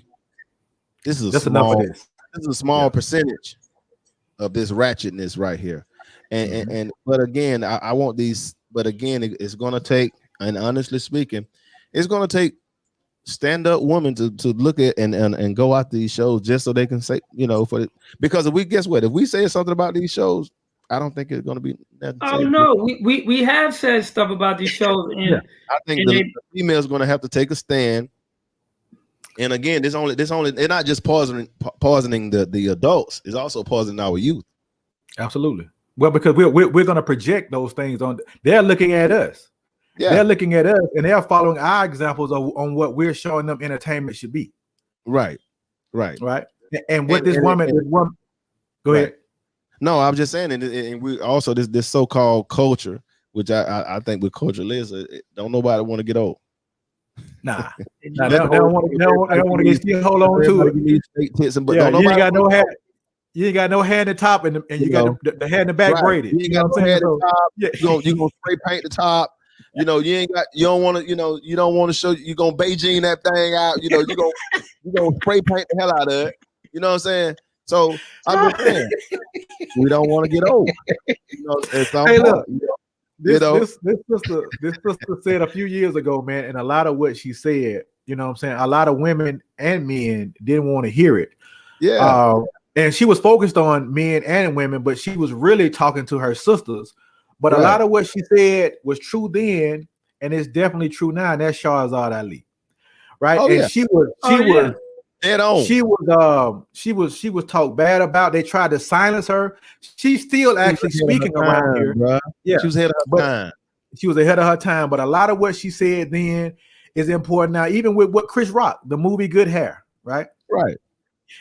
this is a small percentage of this ratchetness right here, and but again, I want these, but again, it's going to take, and honestly speaking, it's going to take stand-up women to look at and go out these shows just so they can say, because if we say something about these shows, I don't think it's going to be nothing. Oh no, we have said stuff about these shows, and I think the female's going to have to take a stand. And again, this only they're not just poisoning the adults, it's also poisoning our youth. Absolutely. Well, because we're going to project those things on. They're looking at us. They're looking at us, and they're following our examples on what we're showing them entertainment should be. Right. And what this woman, go ahead. No, I'm just saying, and we also this so-called culture, which I think with culture is, don't nobody want to get old. Nah, they don't want to get still hold on to it. You ain't got no hair. You ain't got no hair in the top, and you got the hair in the back braided. You ain't got no hair in the top. You gonna spray paint the top. You don't want to show. You gonna Beijing that thing out. You gonna spray paint the hell out of it. You know what I'm saying? So I'm just saying, we don't want to get old. Hey, look. This sister said a few years ago, man, and a lot of what she said, a lot of women and men didn't want to hear it. Yeah. And she was focused on men and women, but she was really talking to her sisters. But a lot of what she said was true then, and it's definitely true now. And that's Shahrazad Ali, right? Oh, and she was talked bad about. They tried to silence her. She's still actually speaking around here. Bro. Yeah, she was ahead of her time. She was ahead of her time. But a lot of what she said then is important now, even with what Chris Rock, the movie Good Hair, right? Right.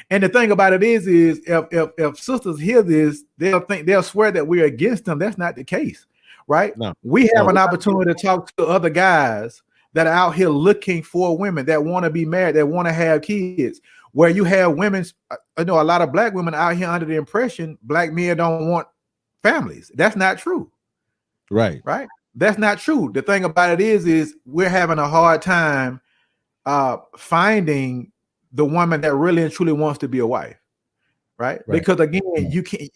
And the thing about it is if sisters hear this, they'll swear that we're against them. That's not the case, right? No. We have an opportunity to talk to other guys that are out here looking for women that want to be married, that want to have kids. where you have women. I know a lot of black women out here under the impression black men don't want families. That's not true. Right. That's not true. The thing about it is we're having a hard time finding the woman that really and truly wants to be a wife, right? Because again, you can't.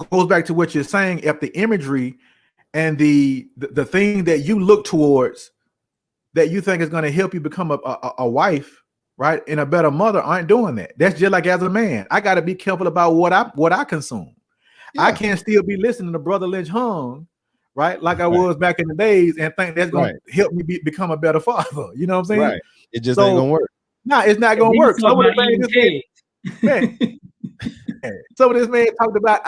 Goes back to what you're saying. If the imagery and the thing that you look towards that you think is going to help you become a wife, right, and a better mother aren't doing that. That's just like as a man, I got to be careful about what I consume. Yeah. I can't still be listening to Brother Lynch Hung, right, like I was back in the days, and think that's going to help me become a better father. You know what I'm saying? Right. It just ain't gonna work. No, it's not gonna work. Some of the man, some of this man talked about.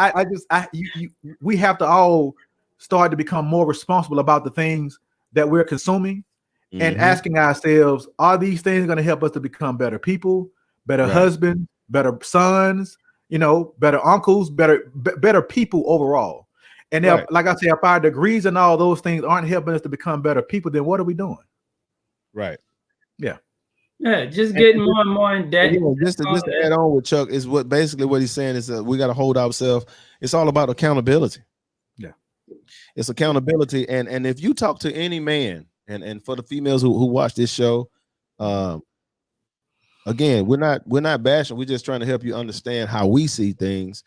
We have to all start to become more responsible about the things that we're consuming, and asking ourselves, are these things going to help us to become better people, better husbands, better sons, better uncles, better people overall? And if, like I said, if our degrees and all those things aren't helping us to become better people, then what are we doing? Right. Yeah. Yeah, just getting more and more in debt. Just to add on with Chuck is what he's saying is that we got to hold ourselves. It's all about accountability. Yeah, it's accountability. And if you talk to any man, and for the females who watch this show, again, we're not bashing. We're just trying to help you understand how we see things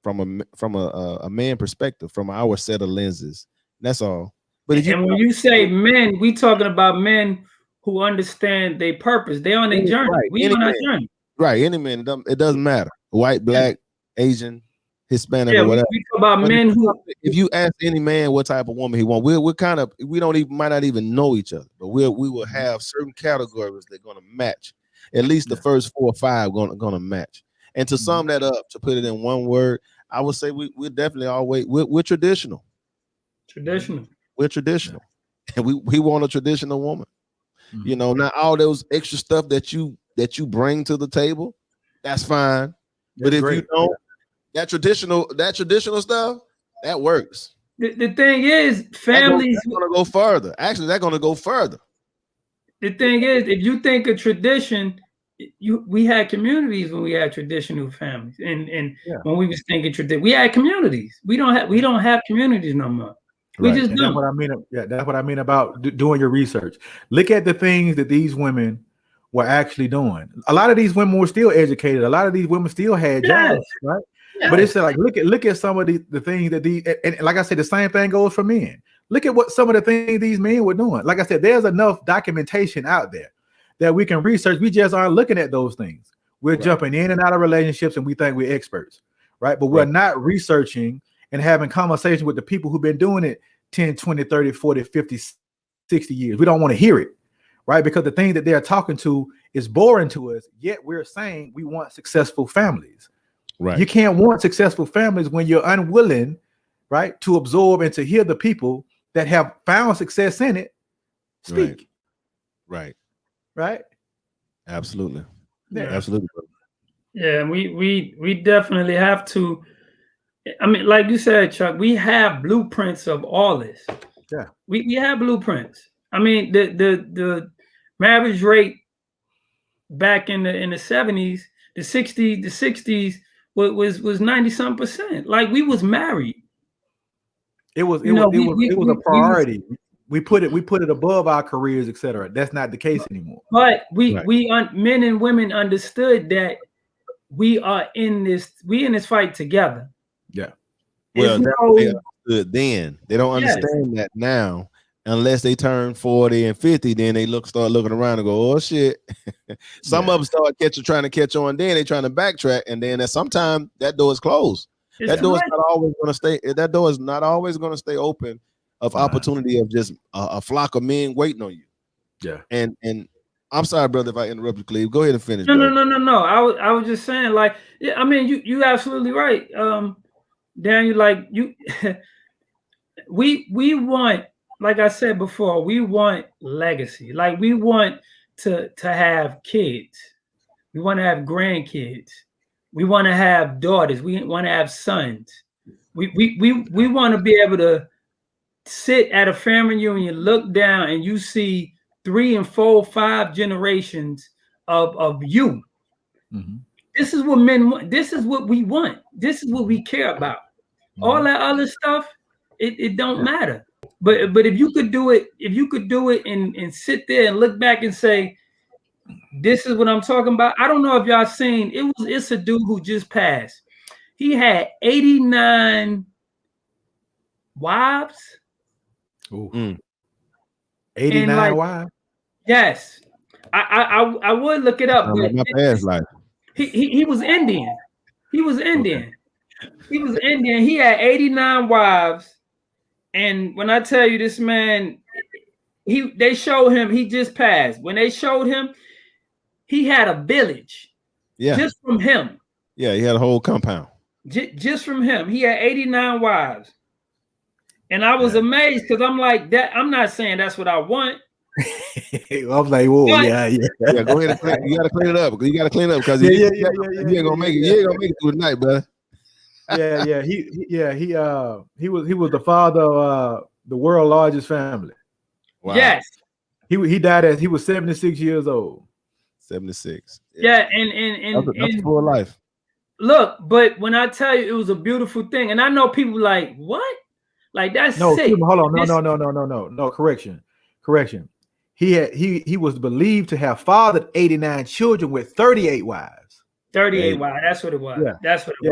from a man perspective, from our set of lenses. That's all. But when you say men, we talking about men who understand their purpose. They on their journey. We on our journey. Right. Any man. It doesn't matter. White, black, Asian, Hispanic, or whatever. We talk about men who. If you ask any man what type of woman he wants, we might not even know each other, but we will have certain categories that are going to match. At least the first 4 or 5 going to match. And to sum that up, to put it in one word, I would say we're definitely always we're traditional. We're traditional, and we want a traditional woman. Not all those extra stuff that you bring to the table. That's fine. But if you don't, that traditional stuff, that works. The thing is, families are going to go further. Actually, they're going to go further. The thing is, if you think of tradition, we had communities when we had traditional families, and when we was thinking tradition, we had communities. We don't have communities no more. We just don't. That's what I mean. Yeah, that's what I mean about doing your research. Look at the things that these women were actually doing. A lot of these women were still educated. A lot of these women still had jobs, right? Yes. But it's like look at some of the things that and like I said, the same thing goes for men. Look at what some of the things these men were doing. Like I said, there's enough documentation out there that we can research. We just aren't looking at those things. We're jumping in and out of relationships, and we think we're experts, right? But we're not researching and having conversations with the people who've been doing it 10, 20, 30, 40, 50, 60 years. We don't want to hear it, right? Because the thing that they're talking to is boring to us, yet we're saying we want successful families. Right. You can't want successful families when you're unwilling, right, to absorb and to hear the people that have found success in it speak. Right. Absolutely. Yeah. Absolutely. Yeah, we definitely have to. I mean, like you said, Chuck, we have blueprints of all this. Yeah, we have blueprints. I mean, the marriage rate back in the 70s, the 60s was 90-some%. Like, we was married. It was a priority. We put it above our careers, etc. That's not the case anymore. But men and women understood that we are in this fight together. Yeah. Well, they understood then. They don't understand that now, unless they turn 40 and 50. Then they start looking around and go, "Oh shit!" Some of them start trying to catch on. Then they trying to backtrack, and then at some time that door is closed. That door is not always going to stay. That door is not always going to stay open of opportunity of just a flock of men waiting on you. Yeah. And I'm sorry, brother, if I interrupted, Cleve. Go ahead and finish. No. I was just saying, like, yeah, I mean, you absolutely right. Daniel, like we want, like I said before, we want legacy. Like, we want to have kids. We want to have grandkids. We want to have daughters. We want to have sons. We want to be able to sit at a family reunion, look down, and you see 3 and 4, 5 generations of you. Mm-hmm. This is what men want. This is what we want. This is what we care about. All that other stuff, it don't matter. But if you could do it, and sit there and look back and say, this is what I'm talking about. I don't know if y'all seen it's a dude who just passed. He had 89 wives. Ooh. 89 like, wives. Yes. I would look it up, but my past life. He was Indian. He was Indian. He was Indian. He had 89 wives. And when I tell you this man, they showed him, he just passed. When they showed him, he had a village. Yeah. Just from him. Yeah, he had a whole compound. Just from him. He had 89 wives. And I was amazed because I'm like, that. I'm not saying that's what I want. I was like, whoa, yeah. Go ahead and you gotta clean it up. You gotta clean it up because you ain't gonna make it. You ain't gonna make it through the night, brother. He was the father of the world's largest family. Wow. Yes. He died as he was 76 years old. 76. Yeah, and that's full life. Look, but when I tell you it was a beautiful thing, and I know people like, what? Like that's sick. Hold on. No, correction. He was believed to have fathered 89 children with 38 wives. 38 wives. That's what it was. Yeah. That's what it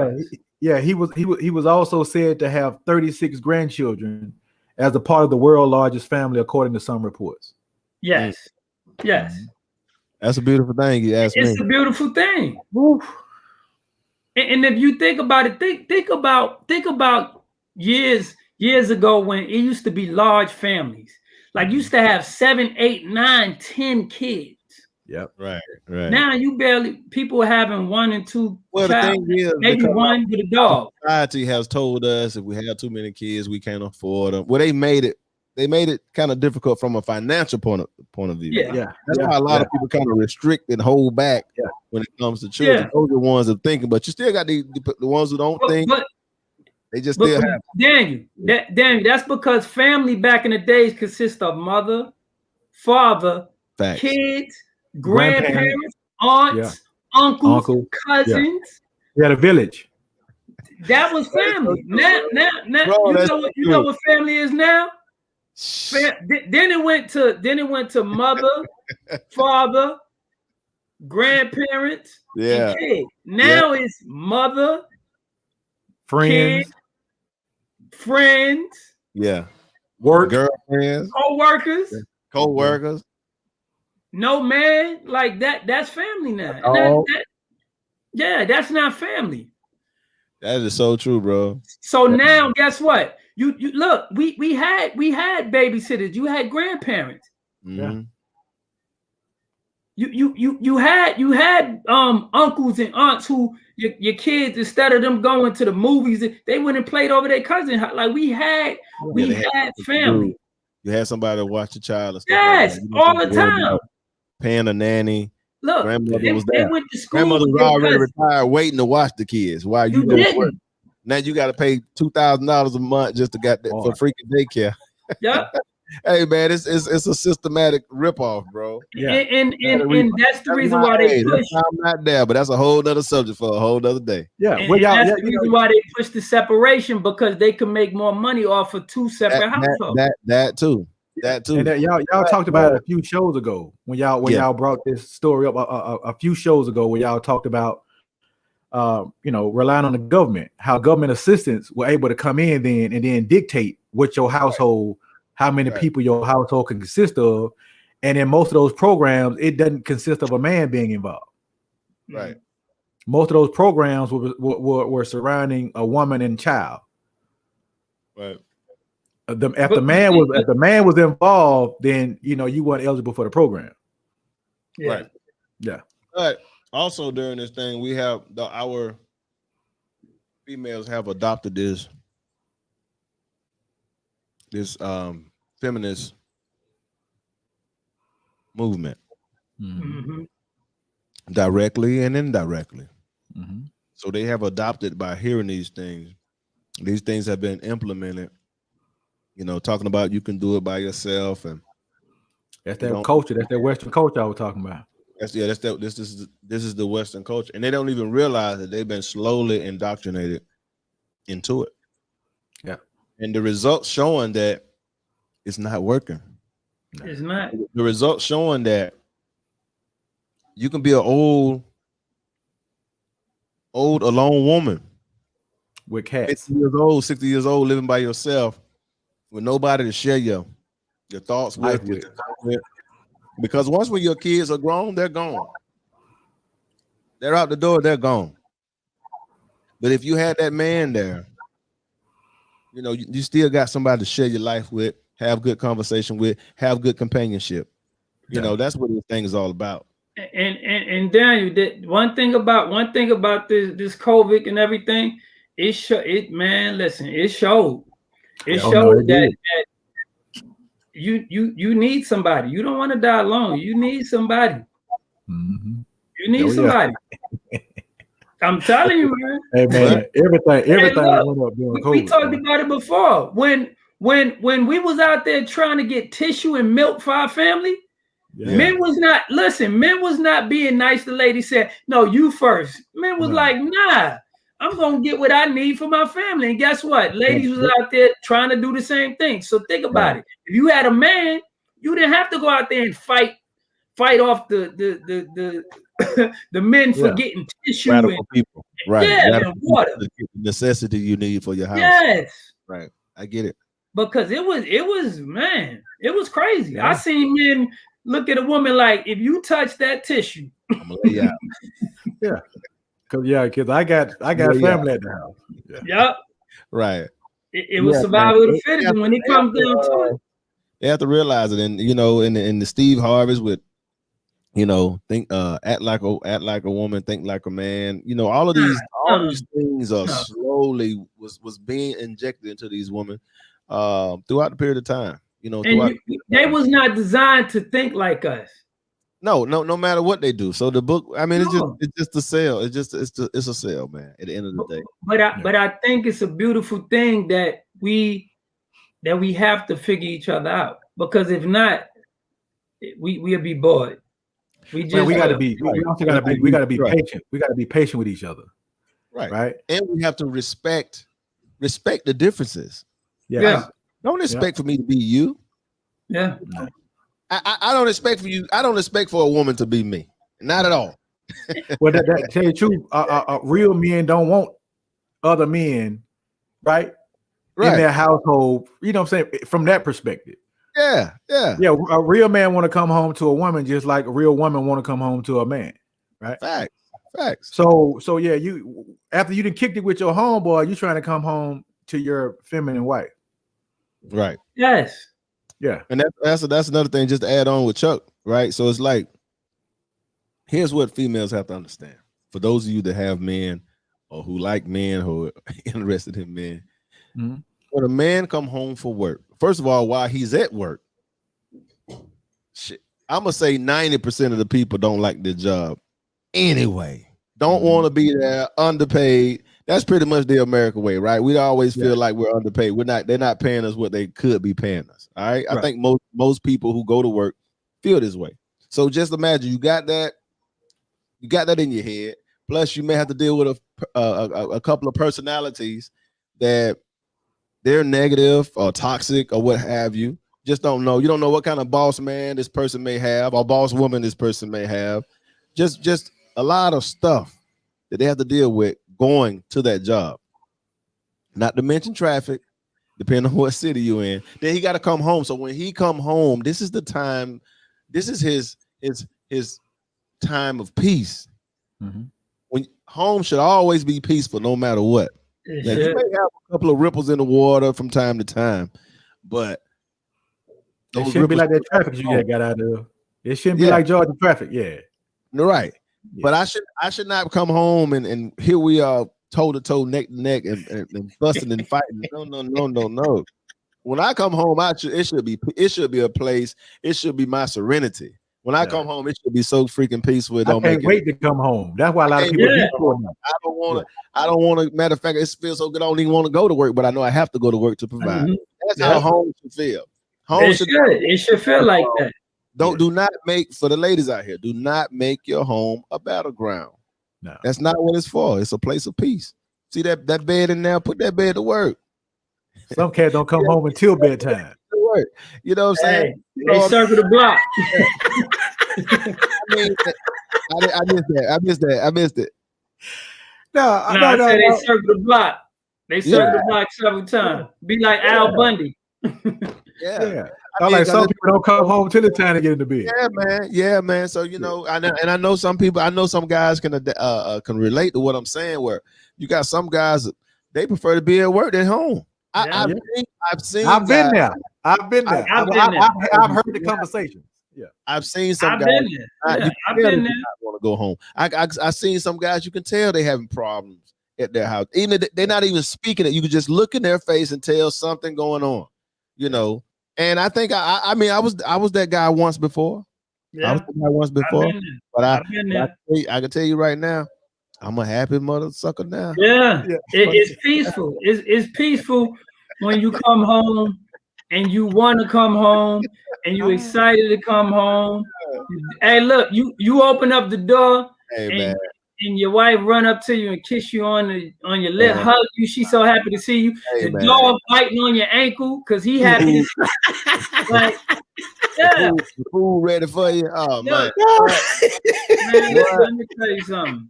was. He was also said to have 36 grandchildren as a part of the world's largest family, according to some reports. Yes. Yes. That's a beautiful thing. You asked me. It's a beautiful thing. And if you think about it, think about years ago when it used to be large families. Like used to have 7, 8, 9, 10 kids. Yep. Right. Now people having 1 and 2 well, child, the thing is, maybe one with a dog. Society has told us if we have too many kids, we can't afford them. Well, they made it kind of difficult from a financial point of view. Yeah. That's why a lot of people kind of restrict and hold back when it comes to children. Those are the ones that are thinking, but you still got the ones who don't think. They just still have. Daniel, that's because family back in the days consists of mother, father, kids, grandparents, aunts, uncles, cousins. We had a village. That was family. Now, bro, you know what family is now? Then it went to mother, father, grandparents, and kids. Now it's mother, friends, work, girlfriends, co-workers. No, man, like that's family now. That's not family. That is so true, bro. So now guess what? You look, we had babysitters, you had grandparents. Mm-hmm. You had uncles and aunts who your kids, instead of them going to the movies, they went and played over their cousin. Like we had family. You had somebody to watch the child and stuff. Yes, like all the time. Paying a nanny. Look, grandmother was there. They went to school. Grandmother was already retired, waiting to watch the kids while you go to work. Now you got to pay $2,000 a month just to get that for freaking daycare. Yeah. Hey man, it's a systematic ripoff, bro. Yeah. And that's the reason why they push. I'm not there, but that's a whole other subject for a whole other day. Yeah, and that's the reason why they push the separation, because they can make more money off of 2 separate households. That too. And y'all talked about it a few shows ago when y'all brought this story up a few shows ago where y'all talked about relying on the government, how government assistants were able to come in then and then dictate what your household, how many people your household can consist of. And in most of those programs, it doesn't consist of a man being involved. Right. Most of those programs were surrounding a woman and child. Right. If the man was involved, then you weren't eligible for the program. Yeah. Right. Yeah. But also during this thing, we have our females have adopted this feminist movement, directly and indirectly. Mm-hmm. So they have adopted by hearing these things. These things have been implemented. Talking about you can do it by yourself, and that's their culture. That's their Western culture I was talking about. This is the Western culture, and they don't even realize that they've been slowly indoctrinated into it. Yeah, and the results showing that it's not working. It's not. The results showing that you can be an old alone woman with cats. 50 years old, 60 years old, living by yourself with nobody to share your thoughts with, your time with. Because once when your kids are grown, they're gone. They're out the door, they're gone. But if you had that man there, you know, you still got somebody to share your life with, have good conversation with, have good companionship. You know, that's what this thing is all about. And Daniel, that one thing about this COVID and everything, it showed that you need somebody. You don't want to die alone. You need somebody. Mm-hmm. You need somebody. I'm telling you, man. Hey man, everything look, went up during COVID. We talked about it before. When we was out there trying to get tissue and milk for our family, men was not being nice. The lady said, "No, you first." Men was like, "Nah, I'm gonna get what I need for my family." And guess what? Ladies was out there trying to do the same thing. So think about it. If you had a man, you didn't have to go out there and fight off the the men for getting tissue Radical people. Right. And water. The necessity you need for your house. Yes. Right. I get it. Because it was crazy. I seen men look at a woman like, if you touch that tissue, I'm gonna lay you out. Because I got family at the house. Yep. Right. It was survival of the fittest. And when it comes down to it, they have to realize it. And you know, in the Steve Harveys with, you know, act like a woman, think like a man. You know, all these things are slowly was being injected into these women throughout the period of time. You know, they was not designed to think like us. No matter what they do. So the book, I mean, it's just a sale. It's a sale, man. At the end of the day. But I think it's a beautiful thing that we have to figure each other out, because if not, we'll be bored. We gotta be patient. We gotta be patient with each other. Right. And we have to respect the differences. Yeah. Don't expect for me to be you. Yeah. I don't expect for you. I don't expect for a woman to be me. Not at all. Well, that tell you the truth, real men don't want other men, right? In their household. You know what I'm saying? From that perspective. Yeah. A real man want to come home to a woman just like a real woman want to come home to a man, right? Facts. So yeah, you after you done kicked it with your homeboy, you trying to come home to your feminine wife, right? Yes. Yeah, and that's another thing. Just to add on with Chuck, right? So it's like, here's what females have to understand. For those of you that have men or who like men, who are interested in men, when a man come home for work, first of all, while he's at work, I'm gonna say 90% of the people don't like their job anyway. Don't want to be there, underpaid. That's pretty much the American way, right? We always feel like we're underpaid. They're not paying us what they could be paying us. All right. I think most people who go to work feel this way. So just imagine you got that in your head. Plus, you may have to deal with a couple of personalities that they're negative or toxic or what have you. Just don't know. You don't know what kind of boss man this person may have or boss woman this person may have. Just a lot of stuff that they have to deal with going to that job. Not to mention traffic, depending on what city you're in. Then he got to come home. So when he come home, this is the time. This is his time of peace. When home should always be peaceful, no matter what. Now, you may have a couple of ripples in the water from time to time, but it shouldn't be like that traffic you got out of. It shouldn't be like Georgia traffic. Yeah, right. Yeah. But I should not come home and here we are toe to toe, neck to neck, and busting and fighting. No. When I come home, it should be a place. It should be my serenity. When I come home, it should be so freaking peaceful. I can't wait to come home. That's why a lot of people I don't want to. Matter of fact, it feels so good. I don't even want to go to work, but I know I have to go to work to provide. That's how home should feel. It should feel like that. Do not make, for the ladies out here, do not make your home a battleground. No. That's not what it's for. It's a place of peace. See that bed in there, put that bed to work. Some cats don't come home until bedtime. You know what I'm saying? They circle the block. I mean, I missed it. No, they circle the block. They circle the block several times. Be like Al Bundy. Yeah. I like some people don't come home till it's time to get in the bed. Yeah, man. So I know some people. I know some guys can relate to what I'm saying. Where you got some guys, they prefer to be at work than home. I've been there. I've heard the conversations. Yeah, I've seen some guys. I've been there. Want to go home. I've seen some guys. You can tell they having problems at their house. Even they're not even speaking it. You can just look in their face and tell something going on. You know. And I think I was that guy once before. Yeah. I was that guy once before. But I can tell you right now, I'm a happy mother sucker now. Yeah. It's peaceful. It's peaceful when you come home and you want to come home and you excited to come home. Hey, look, you open up the door and your wife run up to you and kiss you on your lip, hug you. She's so happy to see you. The dog biting on your ankle because he happy to see you. Like, the food ready for you. Oh man. Man, let me tell you something.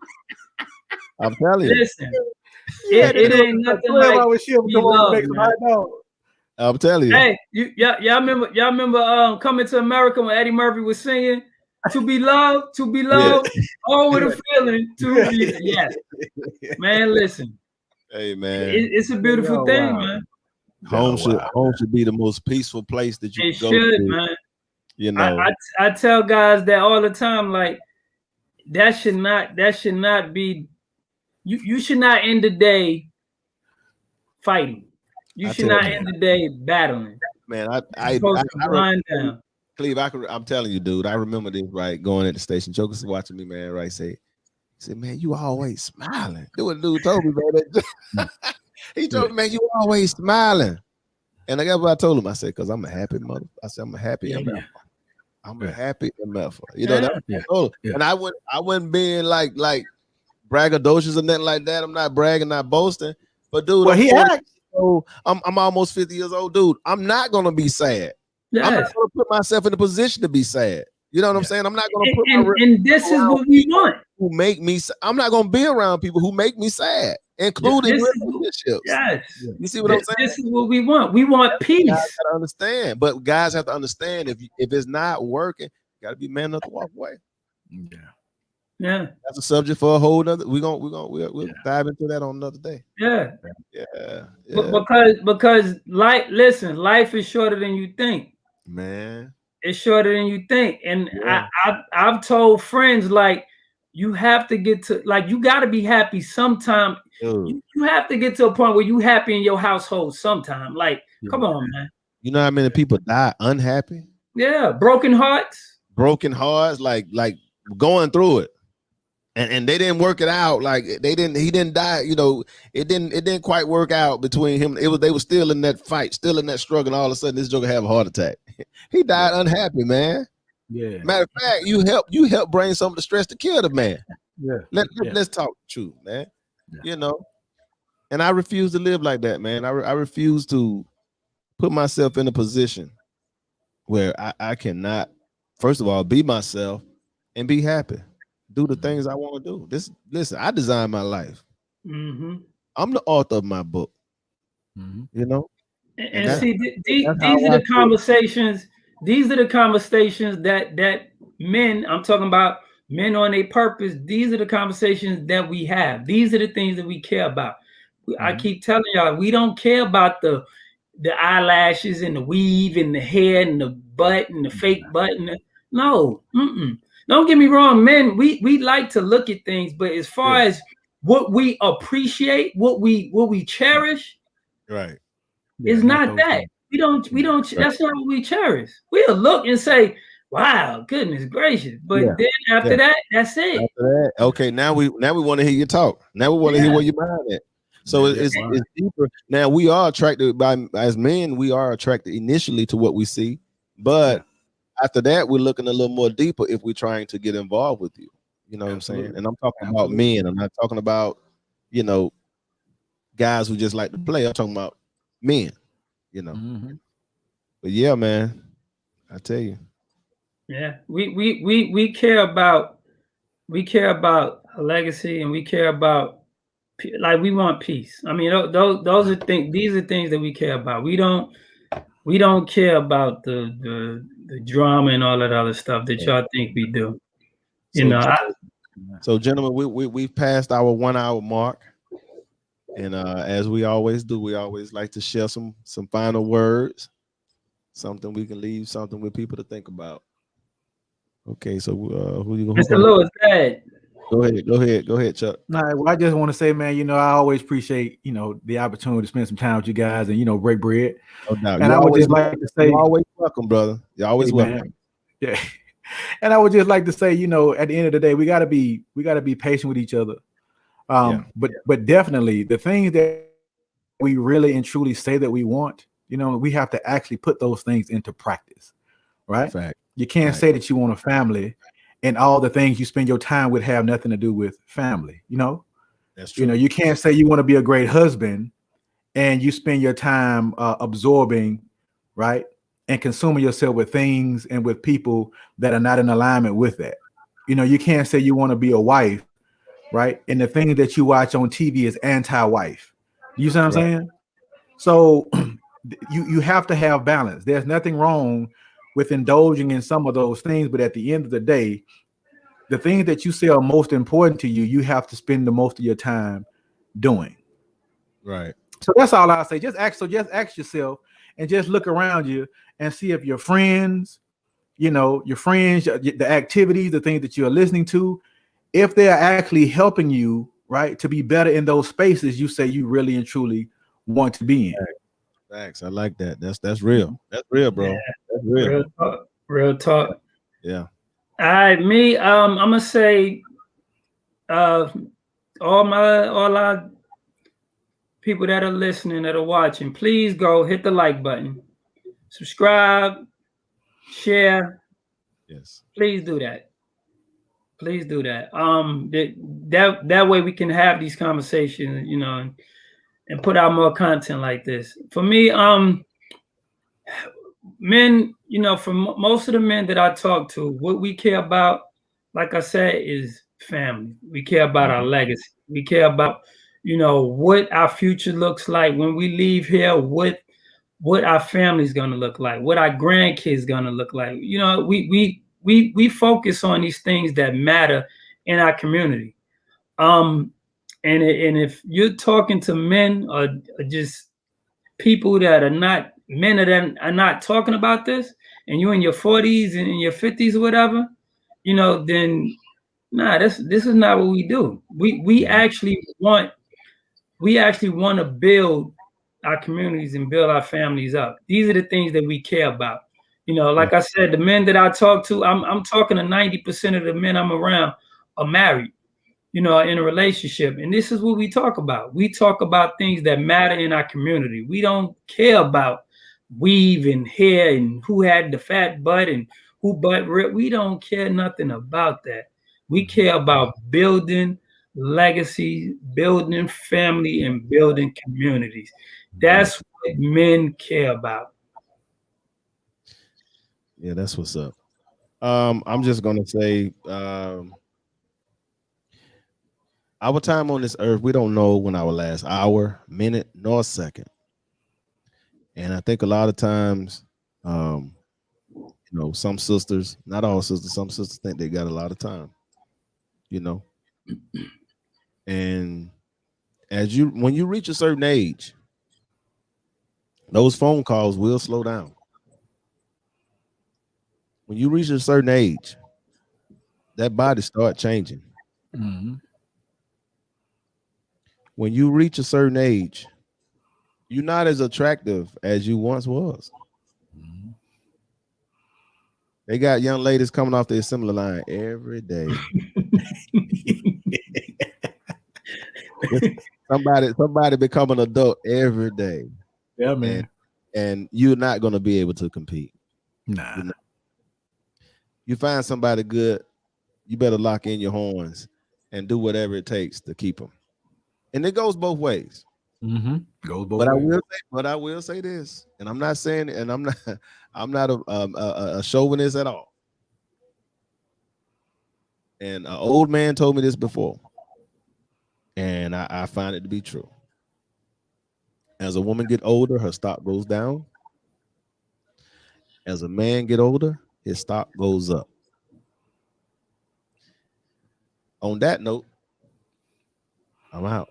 I'm telling you. Listen, it ain't nothing like love, I'm telling you. Hey, y'all remember Coming to America when Eddie Murphy was singing? To be loved, all with a feeling to be. Yes, man. Listen, hey, man, it's a beautiful thing, man. Home should be the most peaceful place that you can go to, man. You know, I tell guys that all the time. Like that should not be. You should not end the day fighting. You should not end the day battling. Man, I wind down. Cleve, I'm telling you, dude. I remember this, right? Going at the station, Joker's watching me, man. Right? Said, man, you always smiling. That's what the dude told me, man. He told me, man, you always smiling. And I guess what I told him, I said, because I'm a happy mother. I said, I'm a happy MF. I'm a happy MF. You know that? And I wouldn't being like braggadocious or nothing like that. I'm not bragging, not boasting. But dude, I'm almost 50 years old, dude. I'm not gonna be sad. Yes. I'm not gonna put myself in a position to be sad. You know what I'm saying? I'm not gonna put and this is what we want. Who make me? I'm not gonna be around people who make me sad, including relationships. Yes, you see what I'm saying? This is what we want. We want peace. Guys gotta understand, but guys have to understand if it's not working, you gotta be man enough to walk away. Yeah, that's a subject for a whole nother. We'll dive into that on another day. Yeah. Because life is shorter than you think. Man, it's shorter than you think. And I've told friends, like, you have to get to, like, you got to be happy sometime. You have to get to a point where you happy in your household sometime. Like, come on, man. You know how many people die unhappy? Yeah, broken hearts, like going through it. And they didn't work it out. Like he didn't die. You know, it didn't quite work out between him. They were still in that fight, still in that struggle. And all of a sudden, this joker have a heart attack. He died unhappy, man. Yeah. Matter of fact, you help bring some of the stress to kill the man. Yeah. Let's talk the truth, man. Yeah. You know, and I refuse to live like that, man. I refuse to put myself in a position where I cannot, first of all, be myself and be happy. Do the things I want to do. Listen, I design my life. Mm-hmm. I'm the author of my book. Mm-hmm. You know, and see, these are the conversations. These are the conversations that men. I'm talking about men on a purpose. These are the conversations that we have. These are the things that we care about. Mm-hmm. I keep telling y'all, we don't care about the eyelashes and the weave and the hair and the butt and the fake butt. No. Mm-mm. Don't get me wrong, men. We like to look at things, but as far as what we appreciate, what we cherish, right, it's not that. We don't. That's not what we cherish. We'll look and say, "Wow, goodness gracious!" But then after that, that's it. After that, okay. Now we want to hear you talk. Now we want to hear where you're mind at. So it's deeper. Now we are attracted as men. We are attracted initially to what we see, but after that, we're looking a little more deeper if we're trying to get involved with you. You know what I'm saying? And I'm talking about men. I'm not talking about, guys who just like to play. I'm talking about men, But yeah, man, I tell you. Yeah, we care about a legacy, and we care about, like, we want peace. I mean, those are things. These are things that we care about. We don't care about the drama and all that other stuff that y'all think we do. So gentlemen, we've passed our 1 hour mark, and as we always do, we always like to share some final words, something we can leave something with people to think about. Okay, so who Mr. Lewis, go ahead, Chuck. Well, I just want to say, man, I always appreciate, the opportunity to spend some time with you guys and, break bread. No doubt. And I would just like to say, you're always welcome, brother. You're always welcome. Man. Yeah. And I would just like to say, at the end of the day, we gotta be patient with each other. But definitely the things that we really and truly say that we want, we have to actually put those things into practice, right? Fact. You can't say that you want a family and all the things you spend your time with have nothing to do with family. That's true. You can't say you want to be a great husband and you spend your time absorbing, right, and consuming yourself with things and with people that are not in alignment with that. You can't say you want to be a wife, right, and the thing that you watch on TV is anti-wife. You see what I'm saying? So you have to have balance. There's nothing wrong with indulging in some of those things, but at the end of the day, the things that you say are most important to you, you have to spend the most of your time doing. Right. So that's all I say. Just ask yourself and just look around you and see if your friends, the activities, the things that you're listening to, if they're actually helping you, right, to be better in those spaces you say you really and truly want to be in. Thanks. I like that. That's real. That's real, bro. Yeah. That's real. Real talk. Yeah. All right, I'm gonna say, all our people that are listening, that are watching, please go hit the like button, subscribe, share. Yes. Please do that. Please do that. That way we can have these conversations, and put out more content like this. For me, men, for most of the men that I talk to, what we care about, like I said, is family. We care about our legacy. We care about, what our future looks like when we leave here, what our family's gonna look like, what our grandkids gonna look like. We focus on these things that matter in our community. And if you're talking to men or just people that are not men that are not talking about this, and you're in your 40s and in your 50s or whatever, then this is not what we do. We actually want to build our communities and build our families up. These are the things that we care about. Like I said, the men that I talk to, I'm talking to 90% of the men I'm around are married, in a relationship. And this is what we talk about. We talk about things that matter in our community. We don't care about weave and hair and who had the fat butt and who butt rip. We don't care nothing about that. We care about building legacy, building family, and building communities. That's what men care about. Yeah, that's what's up. I'm just gonna say, our time on this earth, we don't know when our last hour, minute, nor second. And I think a lot of times, some sisters, not all sisters, some sisters think they got a lot of time, And when you reach a certain age, those phone calls will slow down. When you reach a certain age, that body start changing. Mm-hmm. When you reach a certain age, you're not as attractive as you once was. Mm-hmm. They got young ladies coming off the assembly line every day. somebody become an adult every day. Yeah, man. And you're not going to be able to compete. Nah. You find somebody good, you better lock in your horns and do whatever it takes to keep them. And it goes both ways. Mm-hmm. Goes both But I ways. will say, this, and I'm not saying, and I'm not, I'm not a chauvinist at all. And an old man told me this before, and I find it to be true. As a woman get older, her stock goes down. As a man get older, his stock goes up. On that note, I'm out.